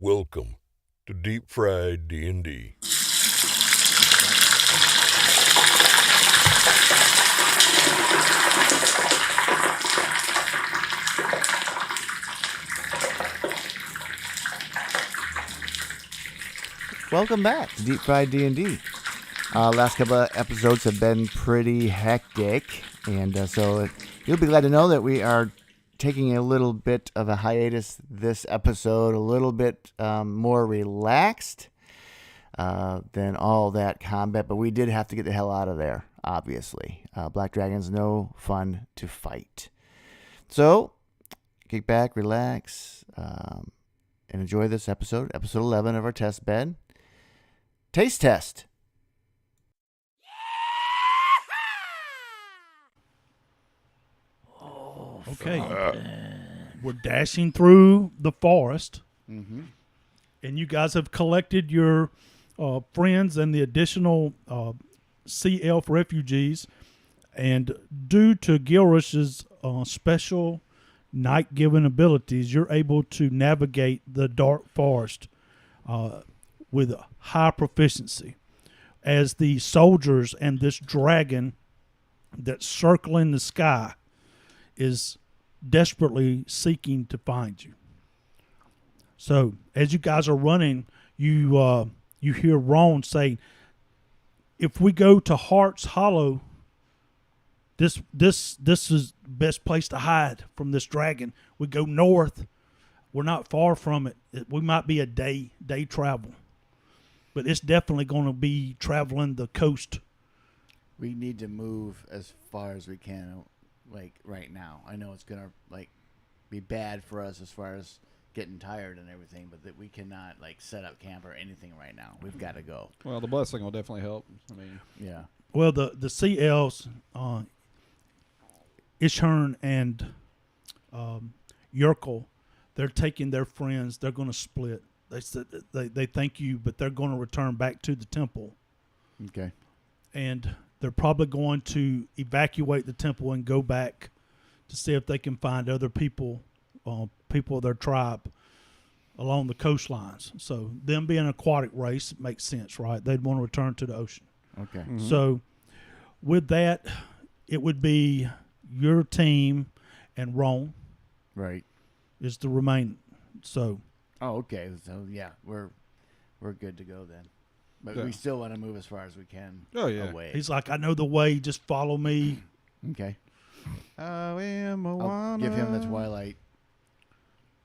Welcome to Deep Fried D&D. Welcome back to Deep Fried D&D. Last couple of episodes have been pretty hectic, and so you'll be glad to know that we are taking a little bit of a hiatus this episode, a little bit more relaxed than all that combat, but we did have to get the hell out of there, obviously. Black Dragon's no fun to fight. So, kick back, relax, and enjoy this episode 11 of our test bed. Taste test. Okay. We're dashing through the forest, Mm-hmm. and you guys have collected your friends and the additional sea elf refugees. And due to Gilrish's special night-given abilities, you're able to navigate the dark forest with a high proficiency. As the soldiers and this dragon that's circling the sky is desperately seeking to find you. So as you guys are running, you hear Ron say, "If we go to Heart's Hollow, this is the best place to hide from this dragon. We go north. We're not far from it. We might be a day travel, but it's definitely going to be traveling the coast." We need to move as far as we can, like right now. I know it's gonna be bad for us as far as getting tired and everything, but that we cannot set up camp or anything right now. We've got to go. Well, the blessing will definitely help. I mean, Yeah. Well, the sea elves, Ishern and Yerkel, they're taking their friends. They're going to split. They said they thank you, but they're going to return back to the temple. Okay. And they're probably going to evacuate the temple and go back to see if they can find other people of their tribe along the coastlines. So them being an aquatic race makes sense, right? They'd want to return to the ocean. Okay. mm-hmm. So with that, it would be your team and Ron Right. is the remaining. So Oh, okay. So yeah, we're good to go then. But Yeah. we still want to move as far as we can. Oh, yeah. Away. he's like, "I know the way. Just follow me." Okay. I am a I'll give him the Twilight.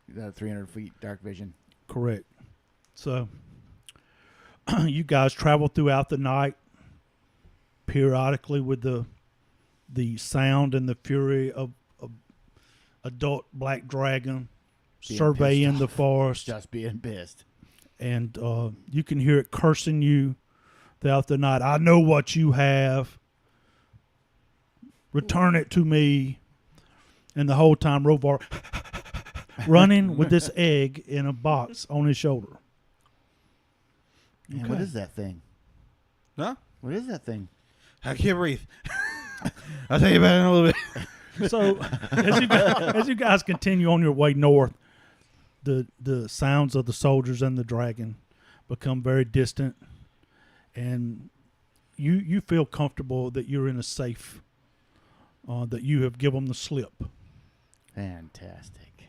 The 300 feet dark vision. Correct. So you guys travel throughout the night, periodically with the sound and the fury of adult black dragon Being surveying pissed the off. forest, Just being pissed. and you can hear it cursing you throughout the night. "I know what you have. Return it to me." And the whole time, Rovar running with this egg in a box on his shoulder. Man, what is that thing? Huh? What is that thing? I can't breathe. I'll tell you about it in a little bit. So as you guys continue on your way north, the sounds of the soldiers and the dragon become very distant, and you feel comfortable that you're in a safe, that you have given them the slip. Fantastic.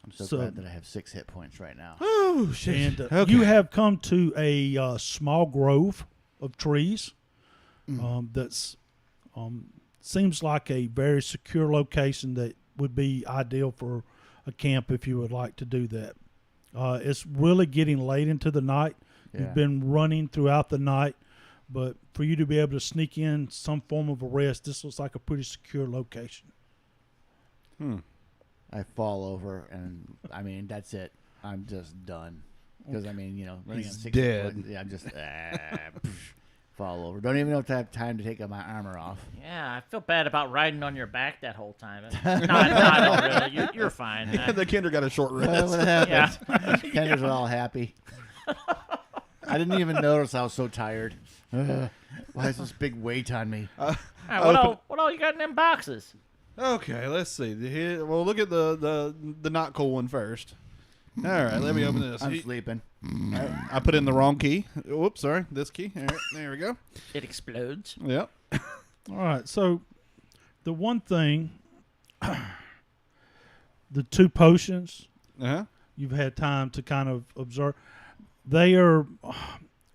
I'm so So- glad that I have 6 hit points right now. Oh, shit. And Okay. you have come to a small grove of trees that's seems like a very secure location that would be ideal for a camp if you would like to do that. It's really getting late into the night. Yeah. You've been running throughout the night, but for you to be able to sneak in some form of a rest, this looks like a pretty secure location. I fall over, and I mean that's it. I'm just done. Because I mean, running He's on 6 dead. points, yeah, I'm just fall over. Don't even know if I have time to take my armor off. Yeah, I feel bad about riding on your back that whole time. No, I don't really. You're fine. The kinder got a short rest. What happened? Yeah. Kenders are all happy. I didn't even notice I was so tired. Why is this big weight on me? All right, what all you got in them boxes? Okay, let's see. Well, look at the not cool one first. All right, let me open this. I'm sleeping. I put in the wrong key. Whoops, sorry. This key. All right, there we go. It explodes. Yep. All right. So the one thing, the 2 potions, Uh-huh. you've had time to kind of observe. They are.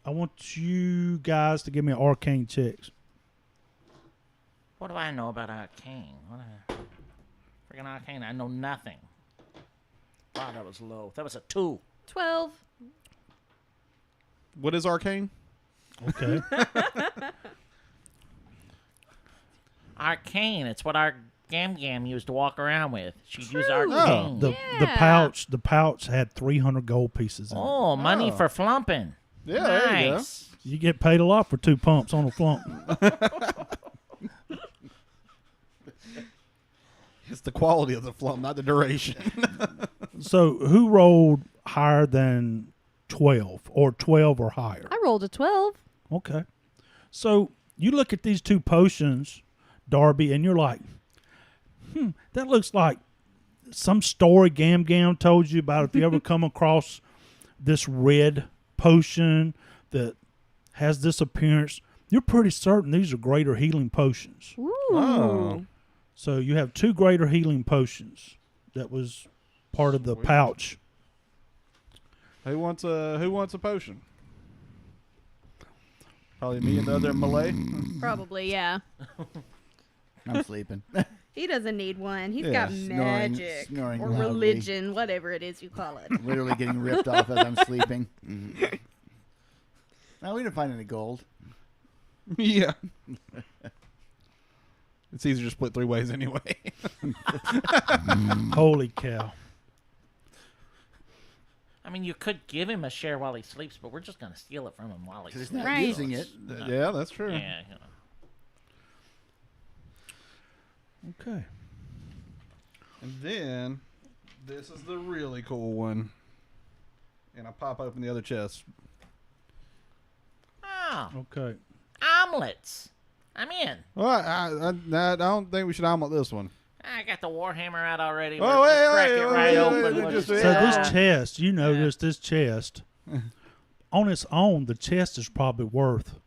I want you guys to give me arcane checks. What do I know about arcane? Freaking arcane. I know nothing. Wow, that was low. That was a 2. 12. What is arcane? Okay. Arcane. It's what our Gam used to walk around with. She'd use True. arcane. The pouch had 300 gold pieces in it. Oh, money for flumping. Yeah, nice. there you go. You get paid a lot for 2 pumps on a flump. It's the quality of the flump, not the duration. So who rolled higher than 12 or 12 or higher? I rolled a 12. Okay. So you look at these 2 potions, Darby, and you're like, that looks like some story Gam told you about if you ever come across this red potion that has this appearance. You're pretty certain these are greater healing potions. Ooh. Oh. So you have 2 greater healing potions. That was part of the pouch. Who wants a potion? Probably me and the other Malay. Probably, yeah. I'm sleeping. He doesn't need one. He's Yeah, got snoring- magic snoring or loudly. religion, whatever it is you call it. Literally getting ripped off as I'm sleeping. No, we didn't find any gold. Yeah. It's easier to split 3 ways anyway. Holy cow. I mean, you could give him a share while he sleeps, but we're just going to steal it from him while he Because sleeps. he's not Right. using it. Yeah, that's true. Yeah, you know. Okay. And then this is the really cool one. And I pop open the other chest. Oh, Okay. omelets. I'm in. Well, I don't think we should omelet this one. I got the Warhammer out already. Oh, We'll wait, just crack wait, it wait, right wait, open. wait, We'll just- just- So Yeah. this chest, you notice this chest, on its own, the chest is probably worth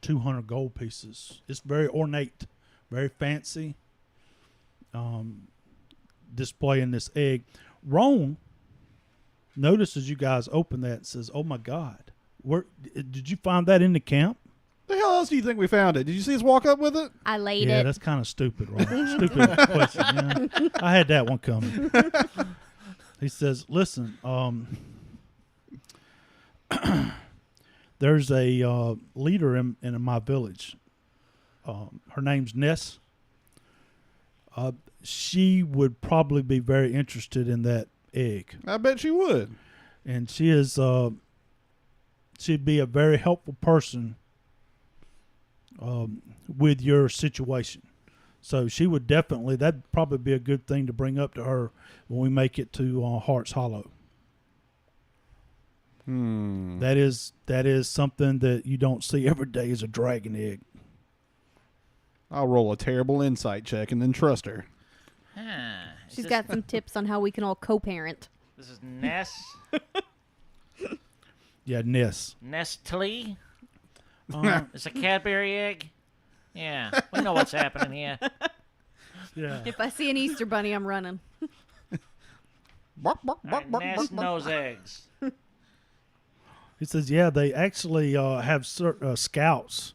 200 gold pieces. It's very ornate, very fancy, displaying this egg. Roan notices you guys open that and says, "Oh my God, where did you find that in the camp?" The hell else do you think we found it? Did you see us walk up with it? I laid Yeah, it. that's kind of stupid, right? Stupid question. Yeah. I had that one coming. He says, "Listen, there's a leader in my village. Her name's Ness. She would probably be very interested in that egg, I bet she would. and she is she'd be a very helpful person with your situation. So she would definitely, that'd probably be a good thing to bring up to her when we make it to Hearts Hollow. That is something that you don't see every day, is a dragon egg." I'll roll a terrible insight check and then trust her. Huh. Is She's this- got some tips on how we can all co-parent. This is Ness. Yeah, Ness. Nestle. Uh, It's a Cadbury egg. Yeah, we know what's happening here. yeah. If I see an Easter bunny, I'm running. Bark, bark, All bark, right, bark, Ness bark, bark. knows eggs. He says, yeah, they actually have scouts.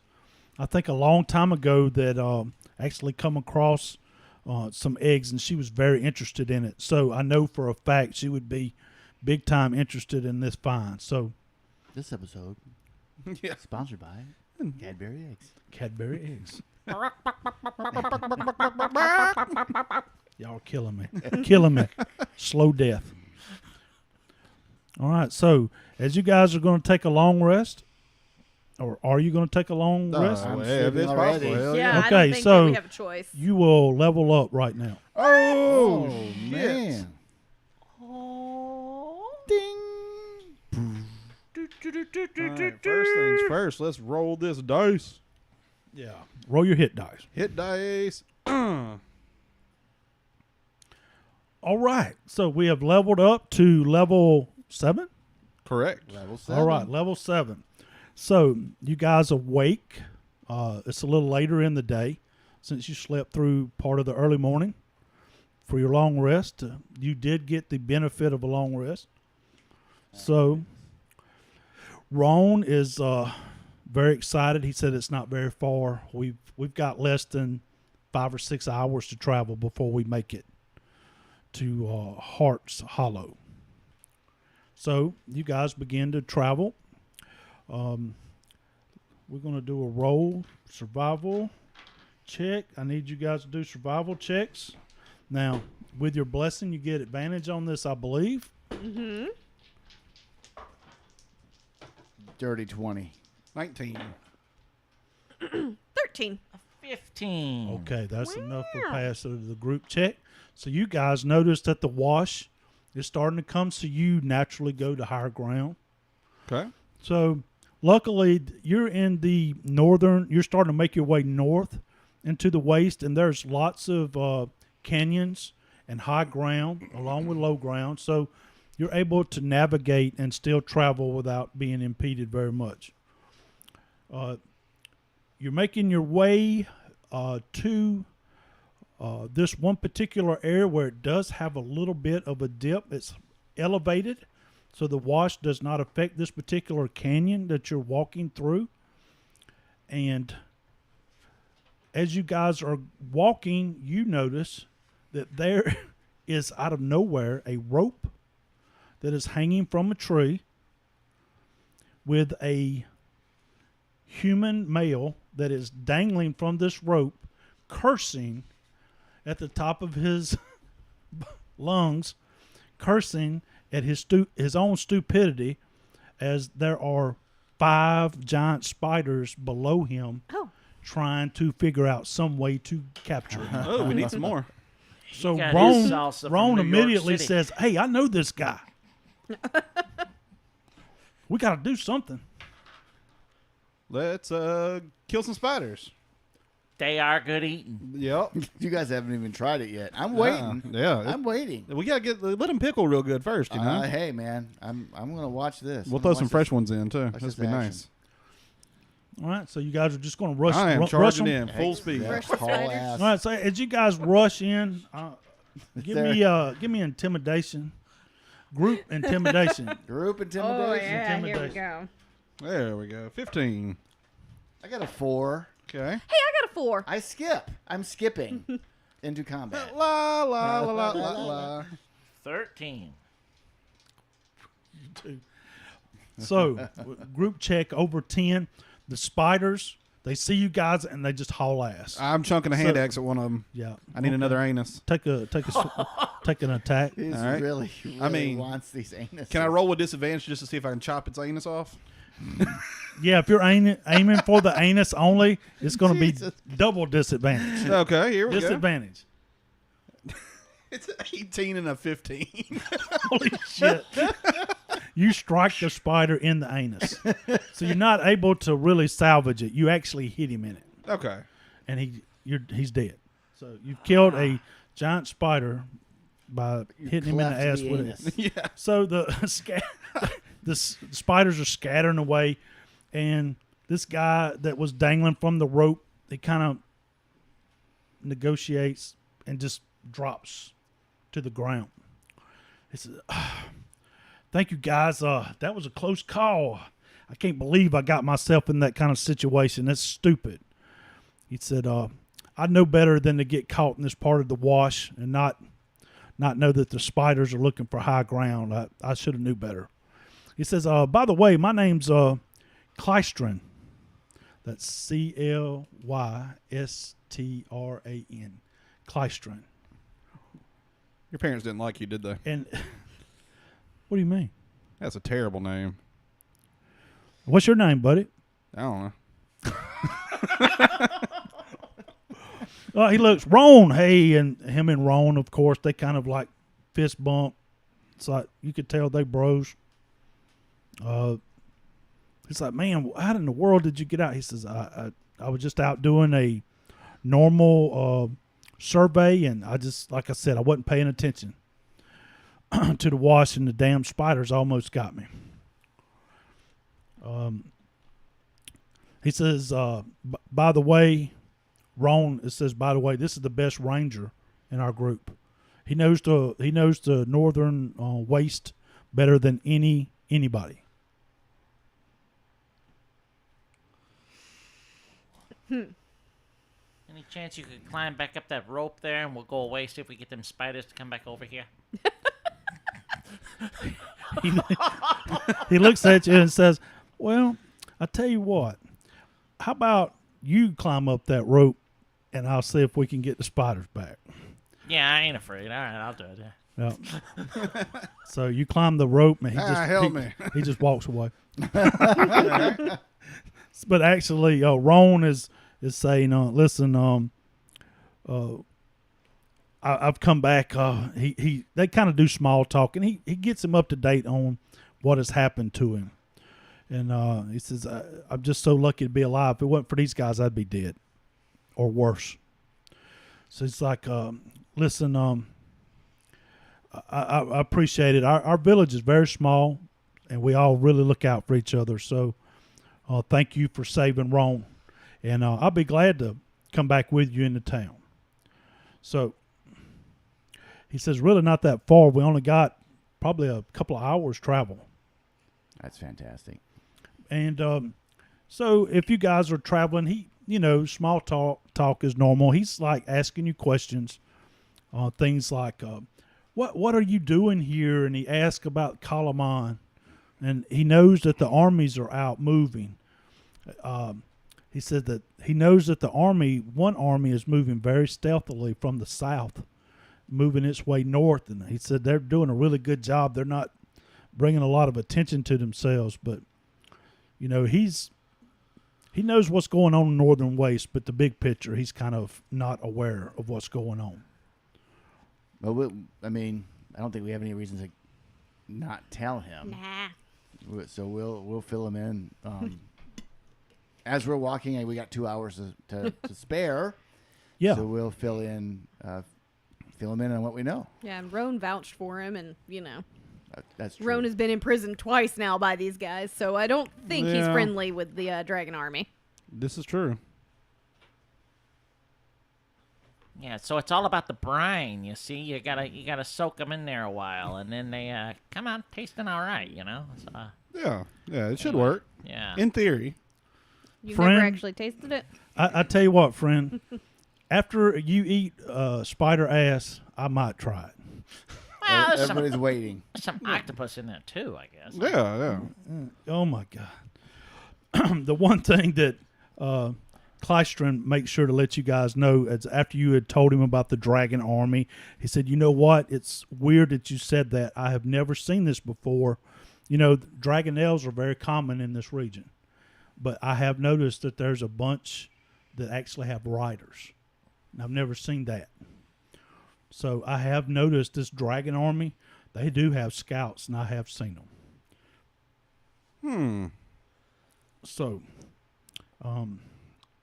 I think a long time ago that actually come across some eggs, and she was very interested in it. So I know for a fact she would be big time interested in this find. So This episode Yeah. sponsored by Cadbury Eggs. Cadbury eggs. Y'all are killing me. Killing me. Slow death. All right. So as you guys are going to take a long rest, or are you going to take a long rest? I'm if sleeping it's already. possible. Hell Yeah, I Okay, don't think so- that we have a choice. You will level up right now. Oh, man. All right, first things first, let's roll this dice. Yeah. Roll your hit dice. Hit dice. All right. So we have leveled up to level 7. Correct. Level 7. All right, level 7. So you guys awake. It's a little later in the day since you slept through part of the early morning for your long rest. You did get the benefit of a long rest. So Ron is very excited. He said it's not very far. We've got less than 5 or 6 hours to travel before we make it to Heart's Hollow. So you guys begin to travel. We're going to do a roll survival check. I need you guys to do survival checks. Now, with your blessing, you get advantage on this, I believe. Mm-hmm. Dirty 20. 19. 13. 15. Okay, that's enough for Wow. pass of the group check. So you guys notice that the wash is starting to come, so you naturally go to higher ground. Okay. So luckily, you're in the northern, you're starting to make your way north into the waste, and there's lots of canyons and high ground along with low ground. So you're able to navigate and still travel without being impeded very much. You're making your way to this one particular area where it does have a little bit of a dip. It's elevated, so the wash does not affect this particular canyon that you're walking through. And as you guys are walking, you notice that there is out of nowhere a rope that is hanging from a tree with a human male that is dangling from this rope, cursing at the top of his lungs, cursing at his own stupidity, as there are 5 giant spiders below him Oh. trying to figure out some way to capture him. Oh, we need some more. So got his Ron, salsa from Ron New York immediately City. says, "Hey, I know this guy. We got to do something." Let's kill some spiders. They are good eating. Yep. You guys haven't even tried it yet. I'm waiting. Yeah. I'm waiting. We gotta let them pickle real good first, you know. Hey man, I'm gonna watch this. We'll I'm throw gonna some watch fresh this. ones in too. Watch This this would be action. nice. All right, so you guys are just going to rush. I am rush charging them? in full speed. Yeah, Fresh haul spiders. ass. All right, so as you guys rush in, give me intimidation, group intimidation. Group Oh, intimidation. yeah. Here we Intimidation. go. There we go. 15. I got a 4. Okay. Hey, I got a 4. I skip. I'm skipping into combat. La la la la la la. 13. So group check over 10. The spiders, they see you guys and they just haul ass. I'm chunking a hand axe at one of them. Yeah, I need another anus. take an attack. He All right. really I mean, wants these anus. Can I roll with disadvantage just to see if I can chop its anus off? Yeah, if you're aiming for the anus only, it's going to be Jesus. double disadvantage. Okay, here we go. Disadvantage. It's an 18 and a 15. Holy shit. You strike the spider in the anus. So you're not able to really salvage it. You actually hit him in it. Okay. And he's dead. So you've killed a giant spider by hitting him in the cleft ass the with anus. it. Yeah. So the spiders are scattering away, and this guy that was dangling from the rope, he kind of negotiates and just drops to the ground. He says, "Thank you, guys. That was a close call. I can't believe I got myself in that kind of situation. That's stupid." He said, "I know better than to get caught in this part of the wash and not know that the spiders are looking for high ground. I should have knew better." He says, "By the way, my name's Klystran. That's Clystran. Klystran. Your parents didn't like you, did they? And what do you mean? That's a terrible name. What's your name, buddy?" I don't know. He looks, "Ron, hey," and him and Ron, of course, they kind of like fist bump. It's like you could tell they bros. It's like, "Man, how in the world did you get out?" He says, I was just out doing a normal survey, and I just, like I said, I wasn't paying attention." to the wash, and the damn spiders almost got me. He says, by the way, Ron, it says, by the way, this is the best ranger in our group. He knows the northern waste better than anybody. Any chance you could climb back up that rope there and we'll go away, see if we get them spiders to come back over here? He looks at you and says, well, I tell you what, how about you climb up that rope and I'll see if we can get the spiders back. Yeah, I ain't afraid. All right, I'll do it. Yeah. Yeah. So you climb the rope and help me. He just walks away. But actually, Ron is saying, listen, I've come back. They kind of do small talk, and he gets him up to date on what has happened to him. And he says, I'm just so lucky to be alive. If it wasn't for these guys, I'd be dead or worse. So he's like, listen, I appreciate it. Our village is very small, and we all really look out for each other. So thank you for saving Ron. And I'll be glad to come back with you into town. So he says, really not that far. We only got probably a couple of hours travel. That's fantastic. And so if you guys are traveling, small talk is normal. He's like asking you questions, things like, what are you doing here? And he asks about Kalaman. And he knows that the armies are out moving. He said that he knows that one army is moving very stealthily from the south, moving its way north. And he said they're doing a really good job. They're not bringing a lot of attention to themselves, but he knows what's going on in Northern Waste, but the big picture, he's kind of not aware of what's going on. Well, I don't think we have any reason to not tell him. Nah. So we'll fill him in. As we're walking, we got 2 hours to spare. Yeah. So we'll fill him in on what we know. Yeah, and Roan vouched for him, and That's true. Roan has been imprisoned twice now by these guys, so I don't think he's Yeah. friendly with the Dragon Army. This is true. Yeah, so it's all about the brine. You see, you gotta soak them in there a while, and then they come out tasting all right. So, Yeah, it should work. yeah. In theory. You've Friend? never actually tasted it? I tell you what, friend, after you eat spider ass, I might try it. Well, there's Everybody's waiting. some octopus in there too, I guess. Yeah. Oh, my God. The one thing that Klystron makes sure to let you guys know is after you had told him about the dragon army, he said, you know what? It's weird that you said that. I have never seen this before. Dragon elves are very common in this region. But I have noticed that there's a bunch that actually have riders. And I've never seen that. So I have noticed this dragon army, they do have scouts, and I have seen them. So,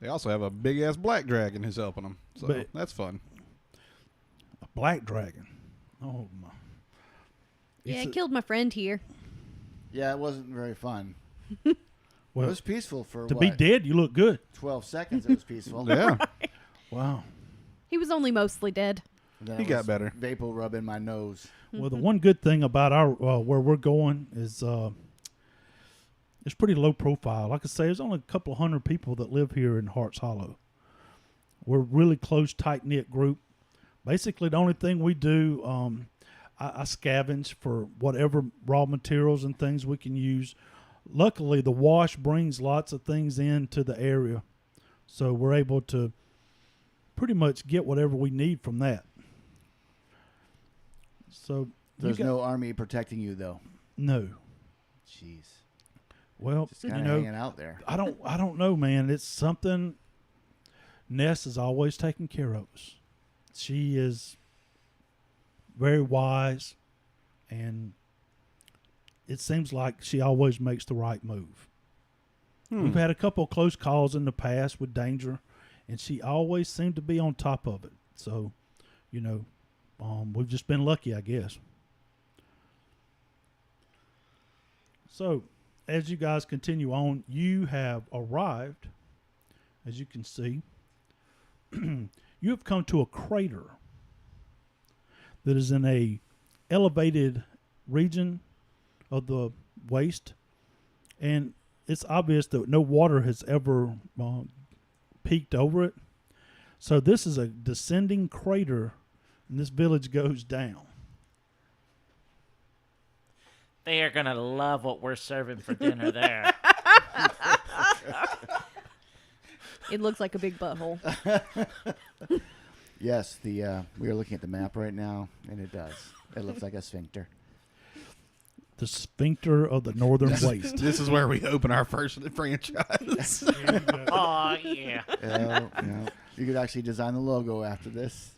They also have a big ass black dragon who's helping them. So But- that's fun. a black dragon. Oh, my. Yeah, It's it killed my friend here. Yeah, it wasn't very fun. Well, it was peaceful for to be dead, you look good. 12 seconds. It was peaceful. Yeah. Wow. He was only mostly dead. Then He it got was better. Vapor rub in my nose. Well, the one good thing about our where we're going is it's pretty low profile. Like I say, there's only a couple of hundred people that live here in Hearts Hollow. We're a really close, tight-knit group. Basically, the only thing we do, I scavenge for whatever raw materials and things we can use. Luckily, the wash brings lots of things into the area, so we're able to pretty much get whatever we need from that. So There's no army protecting you, though. no. Jeez. Well, Just kind of hanging out there. I don't know, man. It's something Ness is always taking care of us. She is very wise, and it seems like she always makes the right move. We've had a couple of close calls in the past with danger, and she always seemed to be on top of it. So, we've just been lucky, I guess. So, as you guys continue on, you have arrived, as you can see, you have come to a crater that is in a elevated region of the waste, and it's obvious that no water has ever peaked over it. So this is a descending crater, and this village goes down. They are gonna love what we're serving for dinner there. It looks like a big butthole. Yes, we are looking at the map right now, and it does. It looks like a sphincter. The sphincter of the northern waste. This is where we open our first franchise. Oh yeah. Yeah. You could actually design the logo after this.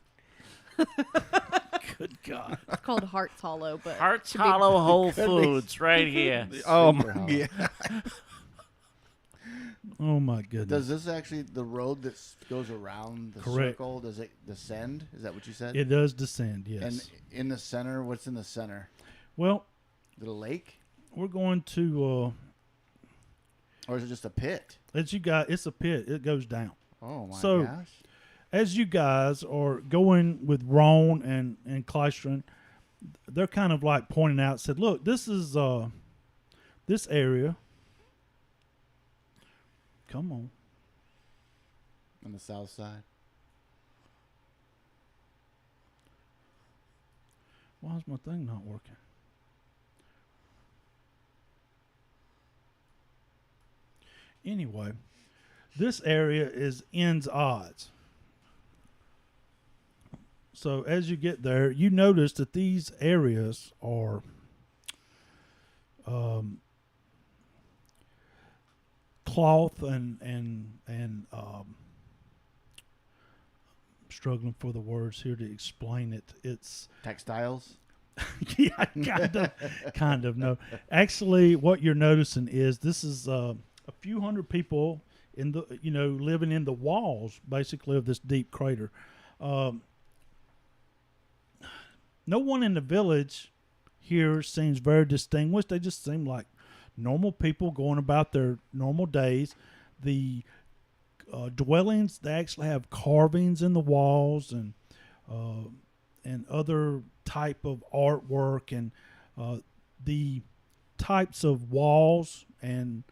Good God. It's called Hearts Hollow, but Hearts to be- Hollow Whole Foods right here. Oh Sphincter my Hollow. yeah. Oh my goodness. Does this actually, the road that goes around the Correct. circle, does it descend? Is that what you said? It does descend, yes. And in the center, what's in the center? Well, Is it a lake? we're going to, Or is it just a pit? as you guys, it's a pit. It goes down. Oh my So- gosh. As you guys are going with Ron and Kleistron, they're kind of like pointing out, said, look, this is this area. Come on. On the south side. Why is my thing not working? Anyway, this area is ends odds. So as you get there, you notice that these areas are cloth and struggling for the words here to explain it. It's Textiles? yeah, kind of. No, actually, what you're noticing is this is a few hundred people in the living in the walls basically of this deep crater. No one in the village here seems very distinguished. They just seem like normal people going about their normal days. The dwellings, they actually have carvings in the walls and other type of artwork, and the types of walls, and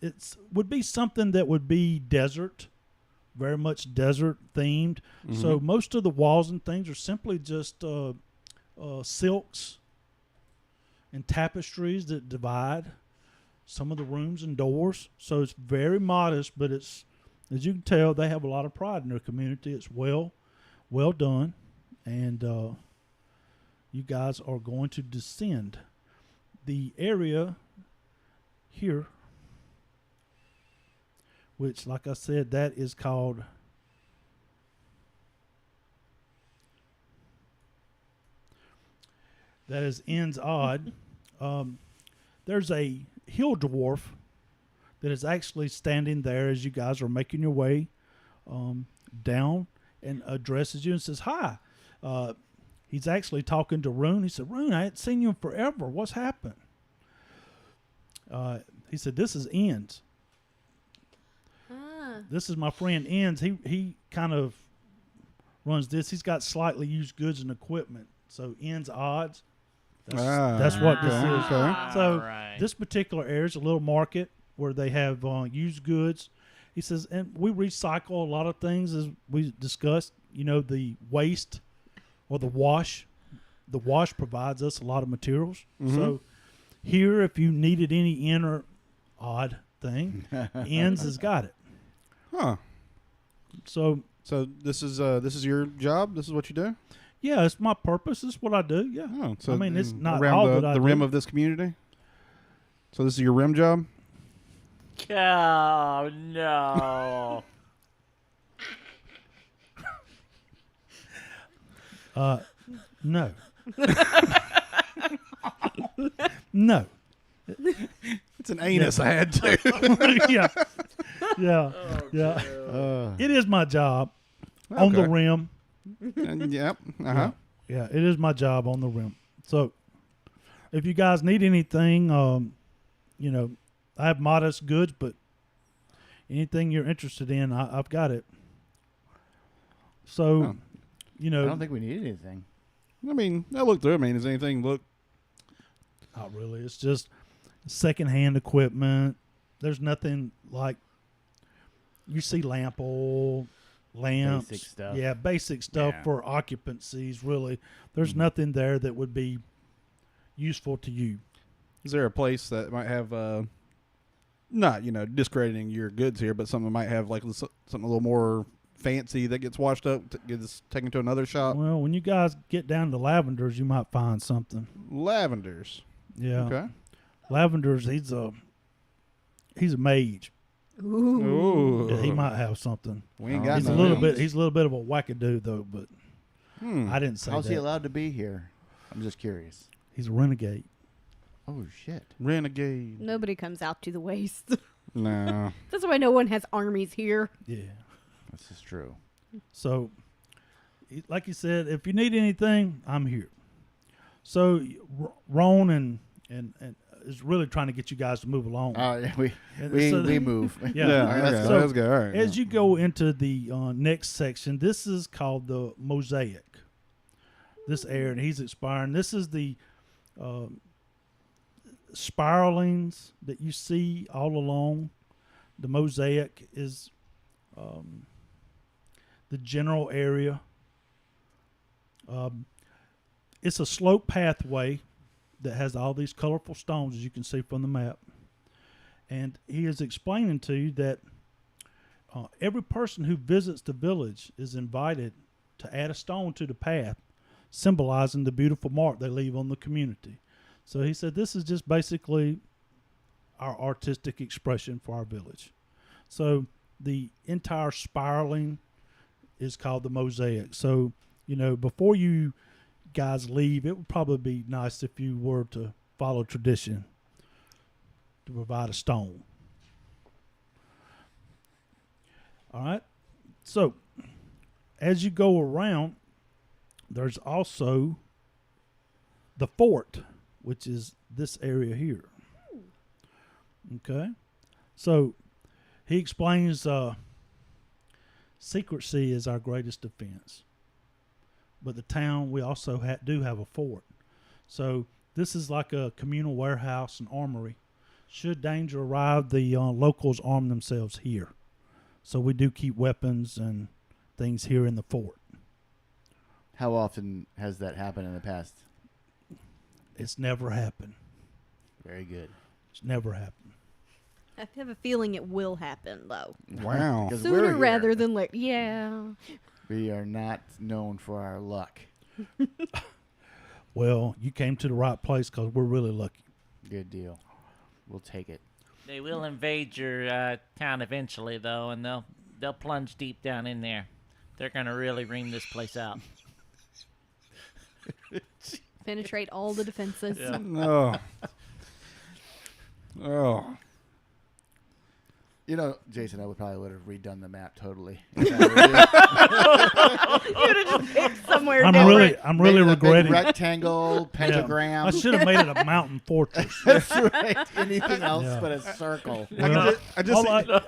it's would be something that would be desert, very much desert themed. So most of the walls and things are simply just silks and tapestries that divide some of the rooms and doors. So it's very modest, but it's, as you can tell, they have a lot of pride in their community. It's well done, and you guys are going to descend the area here, which, like I said, that is called that is ends odd. There's a hill dwarf that is actually standing there as you guys are making your way down, and addresses you and says, hi. He's actually talking to Rune. He said, Rune, I hadn't seen you in forever. What's happened? He said, this is Ends. This is my friend Ends. He kind of runs this. He's got slightly used goods and equipment. So Ends Odds. That's what this is. Okay. So Alright. this particular area is a little market where they have used goods. He says, and we recycle a lot of things, as we discussed. You know, the waste or the wash. The wash provides us a lot of materials. So here, if you needed any in or odd thing, Ends has got it. Huh. So So this is your job? This is what you do? yeah, it's my purpose. It's what I do. Yeah. Oh, so I mean, it's not around all the, that I the do. rim of this community? So this is your rim job? Oh no. No. No. It's an anus I had to. Yeah. Yeah. Yeah. It is my job on the Okay. rim. Yep. Uh-huh. Yeah, it is my job on the rim. So if you guys need anything, I have modest goods, but anything you're interested in, I've got it. So, I don't think we need anything. I mean, I looked through. I mean, does anything look? Not really. It's just secondhand equipment. There's nothing like you see lamp oil, lamps. Basic stuff. Yeah, basic stuff Yeah. for occupancies, really. There's nothing there that would be useful to you. Is there a place that might have, not discrediting your goods here, but something that might have like something a little more fancy that gets washed up, gets taken to another shop? Well, when you guys get down to Lavenders, you might find something. Lavenders. Yeah. Okay. Lavenders, he's a mage. Ooh. Yeah, he might have something. We ain't got He's no a little names. bit. He's a little bit of a wackadoo though, but I didn't say How's that. he allowed to be here? I'm just curious. He's a renegade. Oh shit! Renegade. Nobody comes out to the waste. No. That's why no one has armies here. Yeah. This is true. So, like you said, if you need anything, I'm here. So, Ron and is really trying to get you guys to move along. Yeah, we So- we move. Yeah. Yeah. All right, Okay. let's go. Let's go. All right. As you go into the next section, this is called the mosaic. This area, and he's expiring. This is the spiralings that you see all along. The mosaic is the general area. It's a slope pathway that has all these colorful stones, as you can see from the map. And he is explaining to you that every person who visits the village is invited to add a stone to the path, symbolizing the beautiful mark they leave on the community. So he said this is just basically our artistic expression for our village. So the entire spiraling is called the mosaic. So, before you guys leave, it would probably be nice if you were to follow tradition to provide a stone. All right. So, as you go around, there's also the fort, which is this area here. Okay. So, he explains secrecy is our greatest defense. But the town, we also do have a fort. So, this is like a communal warehouse and armory. Should danger arrive, the locals arm themselves here. So we do keep weapons and things here in the fort. How often has that happened in the past? It's never happened. Very good. It's never happened. I have a feeling it will happen, though. Wow. 'Cause we're Sooner here. rather than later. Yeah. We are not known for our luck. Well, you came to the right place because we're really lucky. Good deal. We'll take it. They will invade your town eventually, though, and they'll plunge deep down in there. They're gonna really ream this place out. Penetrate all the defenses. Oh. Oh. Jason, I would have redone the map totally. You would have just picked somewhere I'm different. really Made it a big regretting. rectangle, Yeah. pentagram. I should have made it a mountain fortress. That's right. Anything else Yeah. but a circle. Well,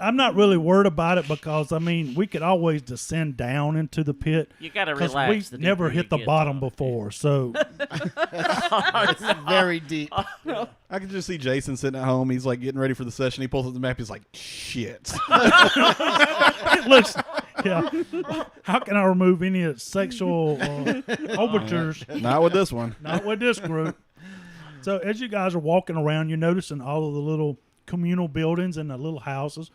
I'm not really worried about it because we could always descend down into the pit. You gotta Because relax. we've the never deeper hit you the get, bottom though. before, so It's very deep. I can just see Jason sitting at home. He's like getting ready for the session. He pulls up the map. He's like, shit. it looks. Yeah. How can I remove any sexual overtures? Not with this one. Not with this group. So as you guys are walking around, you're noticing all of the little communal buildings and the little houses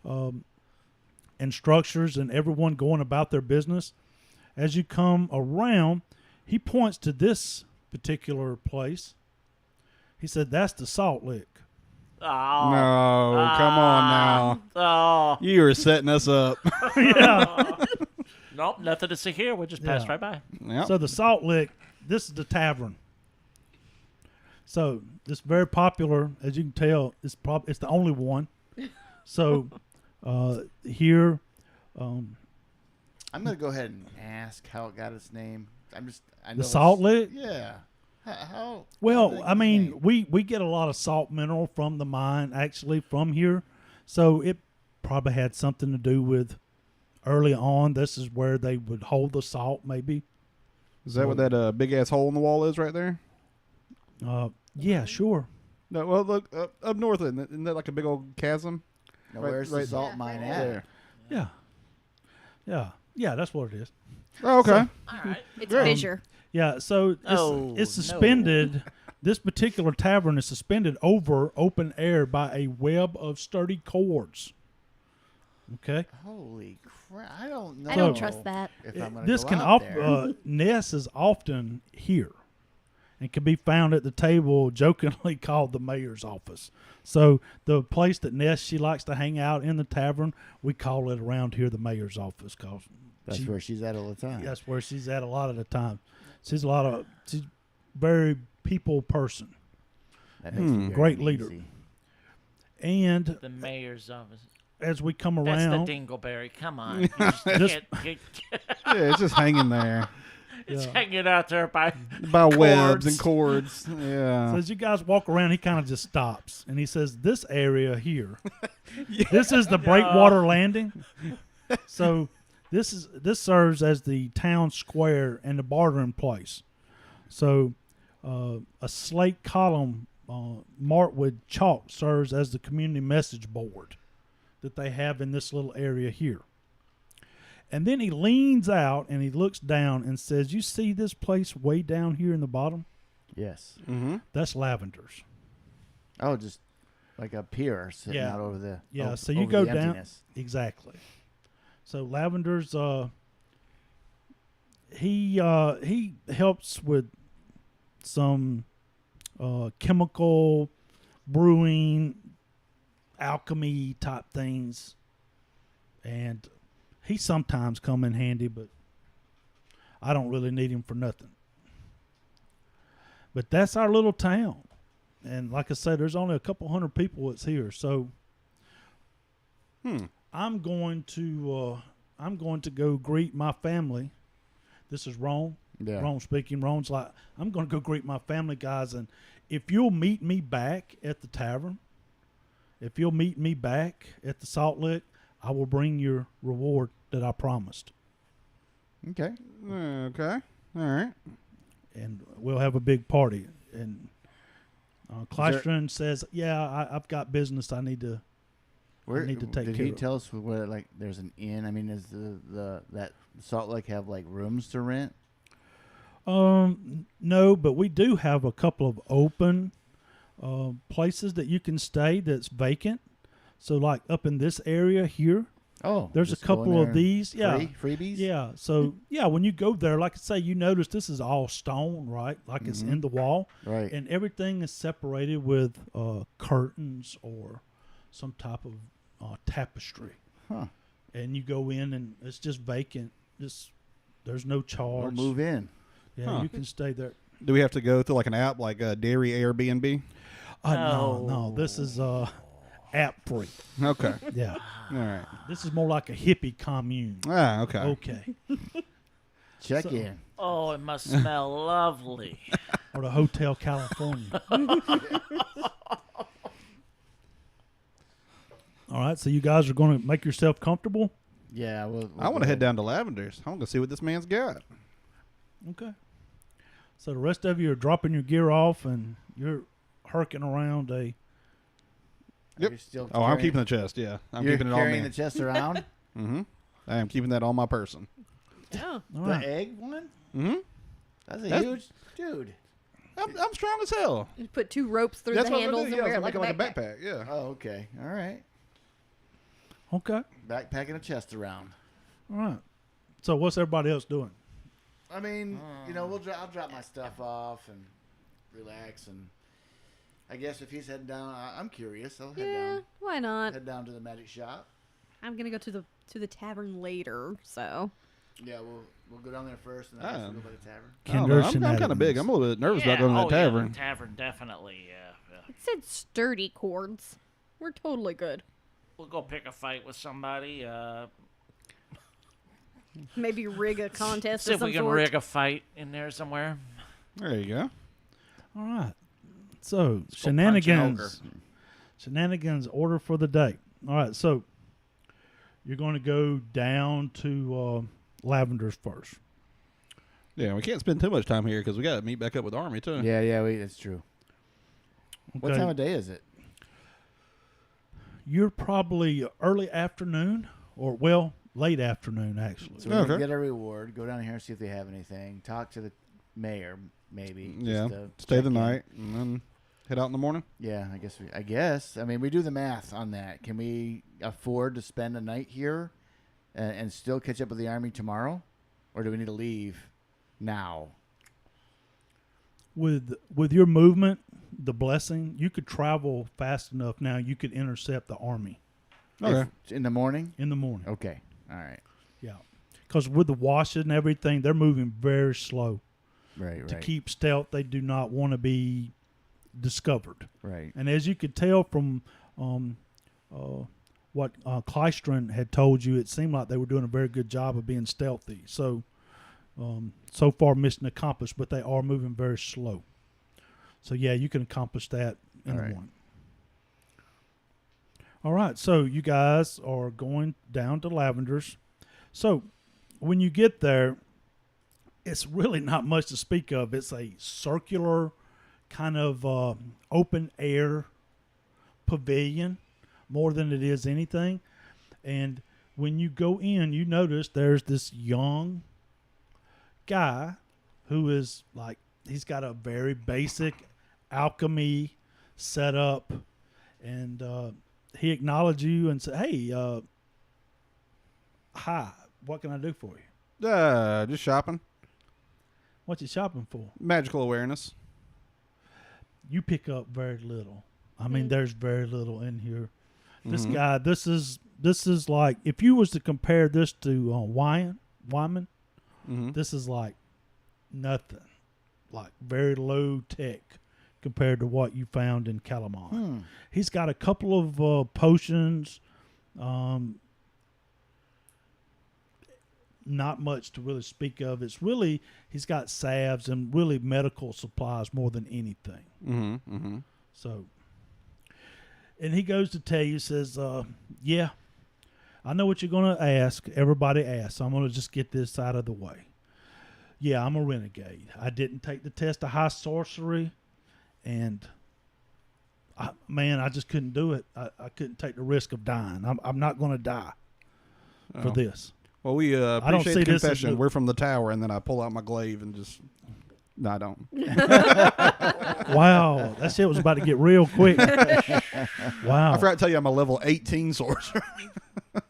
and structures and everyone going about their business. As you come around, he points to this particular place. He said, that's the Salt Lick. Oh, No, come on now. oh. You are setting us up. Yeah. Nope, nothing to see here. We just passed Yeah. right by. Yep. So the Salt Lick, this is the tavern. So it's very popular, as you can tell. It's the only one. So here, I'm going to go ahead and ask how it got its name. I know the Salt Lick. Yeah. How? Well, I mean, we get a lot of salt mineral from the mine, actually, from here. So it probably had something to do with early on. This is where they would hold the salt, maybe. Is that what that big ass hole in the wall is right there? Yeah, sure. No, well, look up north. Isn't that like a big old chasm? Now, right- where's right the salt mine at? There. Yeah, that's what it is. Oh, okay. All right. It's fissure. Yeah, so it's suspended. This particular tavern is suspended over open air by a web of sturdy cords. Okay. Holy crap! I don't know. I don't trust that. If I'm gonna This go can out there. Ness is often here and can be found at the table jokingly called the mayor's office. So the place that Ness, she likes to hang out in the tavern, we call it around here the mayor's office because That's where she's at all the time. that's where she's at a lot of the time. She's very people person. That makes me very Great leader. uneasy. And The mayor's office. as we come That's around, the dingleberry. Come on. You just This- can't- Yeah, it's just hanging there it's Yeah. hanging out there by. by webs Cords. and cords. Yeah. so as you guys walk around, he kind of just stops and he says, "This area here, this is the breakwater landing. So this serves as the town square and the bartering place. So a slate column marked with chalk serves as the community message board that they have in this little area here." And then he leans out and he looks down and says, "You see this place way down here in the bottom? Yes. Mm-hmm. That's Lavender's." Oh, just like a pier sitting Yeah. out over the. Yeah, o- so you over go the down- emptiness. Exactly. So Lavender's he helps with some chemical brewing, alchemy type things, and he sometimes come in handy, but I don't really need him for nothing. But that's our little town, and like I said, there's only a couple hundred people that's here, so I'm going to go greet my family. This is Ron. Yeah. Ron speaking. Ron's like, I'm going to go greet my family, guys, and if you'll meet me back at the tavern, if you'll meet me back at the Salt Lick, I will bring your reward that I promised, Okay. Okay. All right. and we'll have a big party. And Klystron says, "Yeah, I've got business I need to." Where need to take did care he of. tell us where like there's an inn? I mean, is that Salt Lake have like rooms to rent? No, but we do have a couple of open places that you can stay that's vacant. So, like up in this area here, Oh, there's a just go in couple there of these. Yeah, freebies. yeah. So, yeah, when you go there, like I say, you notice this is all stone, right? Like it's in the wall, Right. and everything is separated with curtains or some type of tapestry. Huh. And you go in, and it's just vacant. Just there's no Or charge. move in. Yeah, Huh. you can stay there. Do we have to go through like an app like Dairy Airbnb? No, this is app free. Okay. Yeah, All right. this is more like a hippie commune. Ah, okay. Okay, Check So- in. Oh, it must smell lovely. or the Hotel California. All right, so you guys are going to make yourself comfortable. Yeah. I want to head down to Lavender's. I want to see what this man's got. Okay. So the rest of you are dropping your gear off, and you're herking around a. Yep. Oh, I'm keeping the chest. Yeah, I'm You're keeping it on carrying me. the chest around. Mm-hmm. I am keeping that on my person. Oh. All The right. egg one. Mm-hmm. That's huge, dude. I'm strong as hell. You put 2 ropes through That's the what I'm handles gonna and do. Yeah, wear I it was like gonna a make it backpack. like a backpack. Yeah. Oh, okay. All right. Okay. Backpacking a chest around. All right. So what's everybody else doing? I mean, I'll drop my stuff off and relax, and I guess if he's heading down, I'm curious. I'll Yeah, why not? head down to the magic shop. I'm gonna go to the tavern later, so Yeah, we'll go down there first, and then I guess we'll go by the tavern. I don't know. Kinder I'm kind of big. I'm a little bit nervous about going to that Yeah, tavern. the tavern, definitely. Yeah. it said sturdy cords. We're totally good. We'll go pick a fight with somebody. Maybe rig a contest See of if some we can sort. rig a fight in there somewhere. There you go. All right. So Let's go punch an ogre. shenanigans order for the day. All right. So you're going to go down to Lavender's first. Yeah, we can't spend too much time here because we got to meet back up with Army too. Yeah, that's true. What Okay. time of day is it? You're probably early afternoon or, well, late afternoon, actually. So we're going Okay. to get a reward, go down here and see if they have anything, talk to the mayor, maybe. Yeah, just to stay check the in. night and then head out in the morning. Yeah, I guess. I mean, we do the math on that. Can we afford to spend a night here and still catch up with the Army tomorrow? Or do we need to leave now? With your movement, the blessing, you could travel fast enough now you could intercept the Army Okay. In the morning? in the morning. Okay. All right. Yeah. Because with the washing and everything, they're moving very slow. Right. To keep stealth, they do not want to be discovered. Right. And as you could tell from what Klystron had told you, it seemed like they were doing a very good job of being stealthy. So, so far mission accomplished, but they are moving very slow. So, yeah, you can accomplish that in All the right. morning. All right, so you guys are going down to Lavender's. So, when you get there, it's really not much to speak of. It's a circular kind of open air pavilion more than it is anything. And when you go in, you notice there's this young guy who is like, he's got a very basic alchemy setup, and he acknowledged you and said, hey, hi, what can I do for you? Just shopping. What you shopping for? Magical awareness. You pick up very little. I mean, there's very little in here. This Mhm. guy, this is like, if you was to compare this to Wyman, Mm-hmm. this is like nothing, like very low tech compared to what you found in Calamon. He's got a couple of potions, not much to really speak of. It's really, he's got salves and really medical supplies more than anything. Mm-hmm. Mm-hmm. So, and he goes to tell you, says, yeah, I know what you're going to ask. Everybody asks. I'm going to just get this out of the way. Yeah, I'm a renegade. I didn't take the test of high sorcery, and I just couldn't do it. I couldn't take the risk of dying. I'm not going to die for Oh. this. Well, we don't appreciate see the this as confession. the- We're from the tower, and then I pull out my glaive and just. No, I don't. Wow, that shit was about to get real quick. Wow. I forgot to tell you I'm a level 18 sorcerer.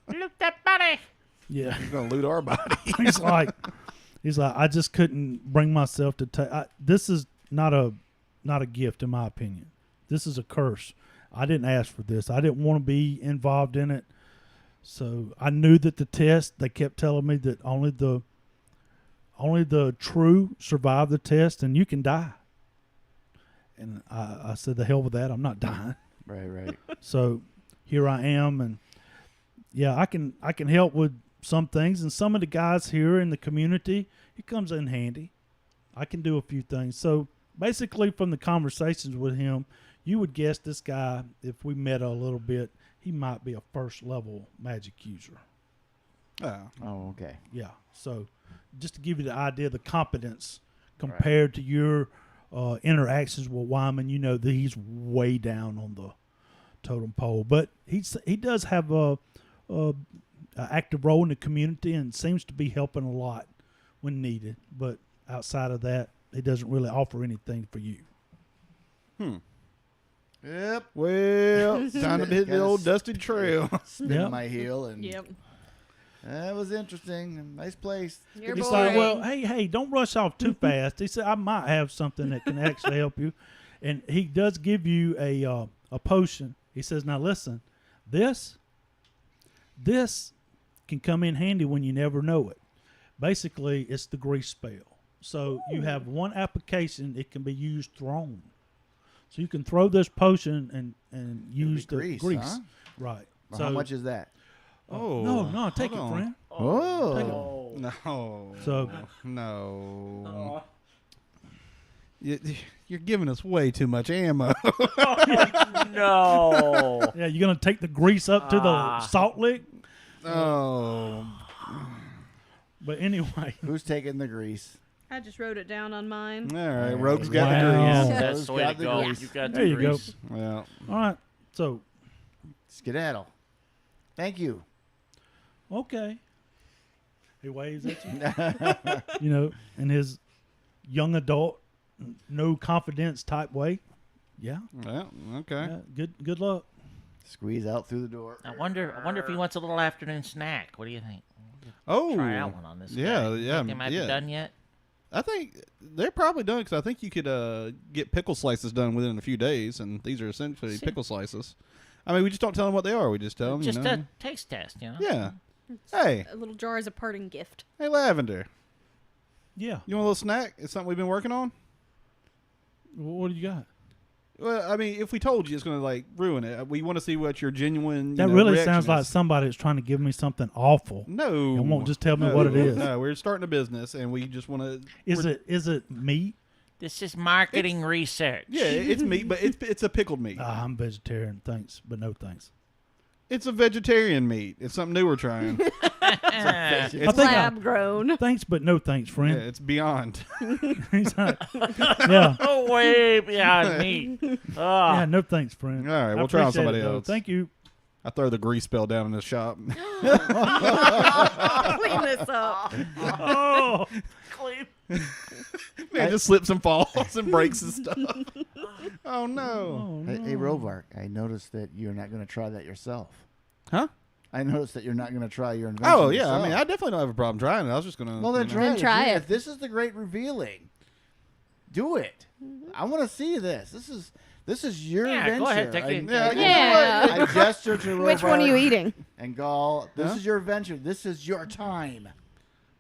Look that buddy. Yeah. He's going to loot our body. he's like, I just couldn't bring myself to take. This is not a gift, in my opinion. This is a curse. I didn't ask for this. I didn't want to be involved in it. So I knew that the test. They kept telling me that only the true survive the test, and you can die. And I said, the hell with that. I'm not dying. Right. So here I am, and yeah, I can help with some things, and some of the guys here in the community, it comes in handy. I can do a few things. So basically, from the conversations with him, you would guess this guy, if we met a little bit, he might be a first level magic user. Oh, okay. Yeah. So just to give you the idea of the competence compared to your interactions with Wyman, you know that he's way down on the totem pole. But he does have a active role in the community and seems to be helping a lot when needed. But outside of that, he doesn't really offer anything for you. Yep. Well, time to hit the old dusty trail. Spinning Yep. my heel, and Yep. that was interesting. Nice place. Your He's boy. like, well, hey, don't rush off too fast. He said, I might have something that can actually help you. And he does give you a potion. He says, now listen, this can come in handy when you never know it. Basically, it's the grease spell. So you have one application. It can be used thrown. So you can throw this potion and use the grease, grease. huh? Right. Well, so how much is that? Oh. No, take it, hold on. friend. Oh. No. So No. You're giving us way too much ammo. No. Yeah, you're gonna take the grease up to the salt lick. Oh. But anyway, Who's taking the grease? I just wrote it down on mine. All right. Rogue's got Wow. the grease. That's Those the way got to the go. grease. You got There the you go. grease. Well, all right. So Skedaddle. Thank you. okay, he waves at you. You know, in his young adult, no confidence type way. Yeah. well, okay. Yeah, good luck. Squeeze out through the door. I wonder if he wants a little afternoon snack. What do you think? Oh. Try out one on this. Yeah, guy. yeah, Think they might yeah. be done yet. I think they're probably done because I think you could get pickle slices done within a few days, and these are essentially pickle slices. I mean, we just don't tell them what they are. We just tell them, Just you know. a taste test, you know. Yeah. Hey, A little jar is a parting gift. hey, Lavender. Yeah. You want a little snack? It's something we've been working on. What do you got? Well, I mean, if we told you, it's going to like ruin it. We want to see what your genuine. That you know, really reaction sounds like is. somebody that's trying to give me something awful. No, And won't just tell me no, what it is. No, we're starting a business, and we just want to. Is it meat? This is marketing research. Yeah, it's meat, but it's a pickled meat. I'm vegetarian, thanks, but no thanks. It's a vegetarian meat. It's something new we're trying. I think Lab grown. thanks, but no thanks, Yeah, friend. it's beyond. He's like, yeah, Oh, way beyond me. yeah, no thanks, friend. All right, I we'll try on appreciate somebody it, though. else. Thank you. I throw the grease spell down in the shop. Clean this up. Oh, Man just slips and falls and breaks his stuff. Oh no. Hey, Rovark, I noticed that you're not going to try that yourself. Huh? I noticed that you're not going to try your invention. Oh yeah. yourself. I mean, I definitely don't have a problem trying it. I was just gonna. Well, then you know. try it. Try it. If this is the great revealing, do it. I want to see this. This is your Yeah, adventure. go ahead, take it. Yeah. Yeah. I gesture to Which one are you Rovark eating? and Gall. This Huh? is your adventure. This is your time.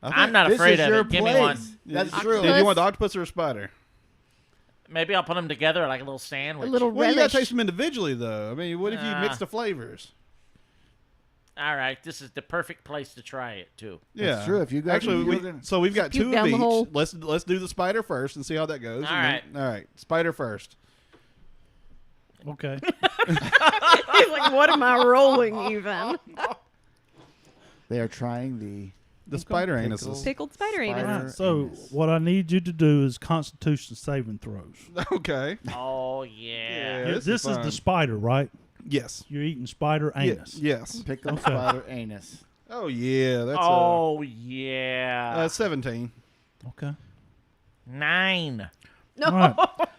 I'm not This afraid is of your it. Give me place. one. That's Did true. you want the octopus or a spider? Maybe I'll put them together like a little A sandwich. little Well, you gotta relish. taste them individually, though. I mean, what if you mix the flavors? All right, this is the perfect place to try it too. Yeah, true. If you got- actually, if you're gonna- so we've got Puke two down of the each. hole. Let's do the spider first and see how that goes. All and then- all right, spider first. okay. He's like, what am I rolling even? They are trying The spider Pickle. anuses. Pickled spider anus. Spider. All right, so anus. what I need you to do is Constitution saving throws. Okay. Oh yeah. Yeah. This this is is the fine. spider, right? Yes. You're eating spider anus. Yes. pickled Okay. spider anus. Oh yeah. That's Oh yeah. 17. Okay. 9. No. All right.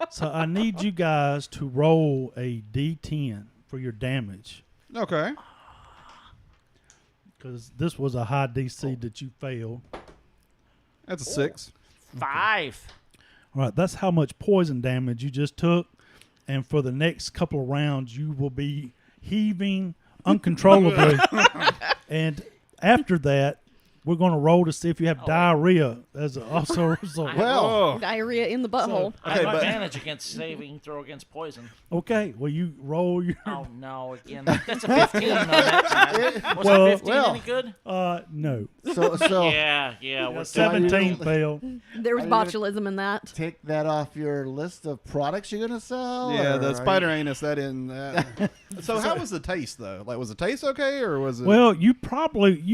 So I need you guys to roll a D10 for your damage Okay. because this was a high DC that you failed. That's a 6. 5. All right, that's how much poison damage you just took, and for the next couple of rounds, you will be heaving uncontrollably. And after that, we're going to roll to see if you have diarrhea as also a result. Well. Diarrhea in the butthole. I Okay, have but- advantage against saving throw against poison. Okay, well, you roll your. Oh no, again. That's a 15 though that time. Was Well- a 15 well. any good? No. So Yeah, we're 17 failed. There was Are you gonna- botulism in that. take that off your list of products you're gonna sell. Yeah, or the are spider you- anus. That in. So how was the taste though? Like, was the taste okay, or was it? Well, you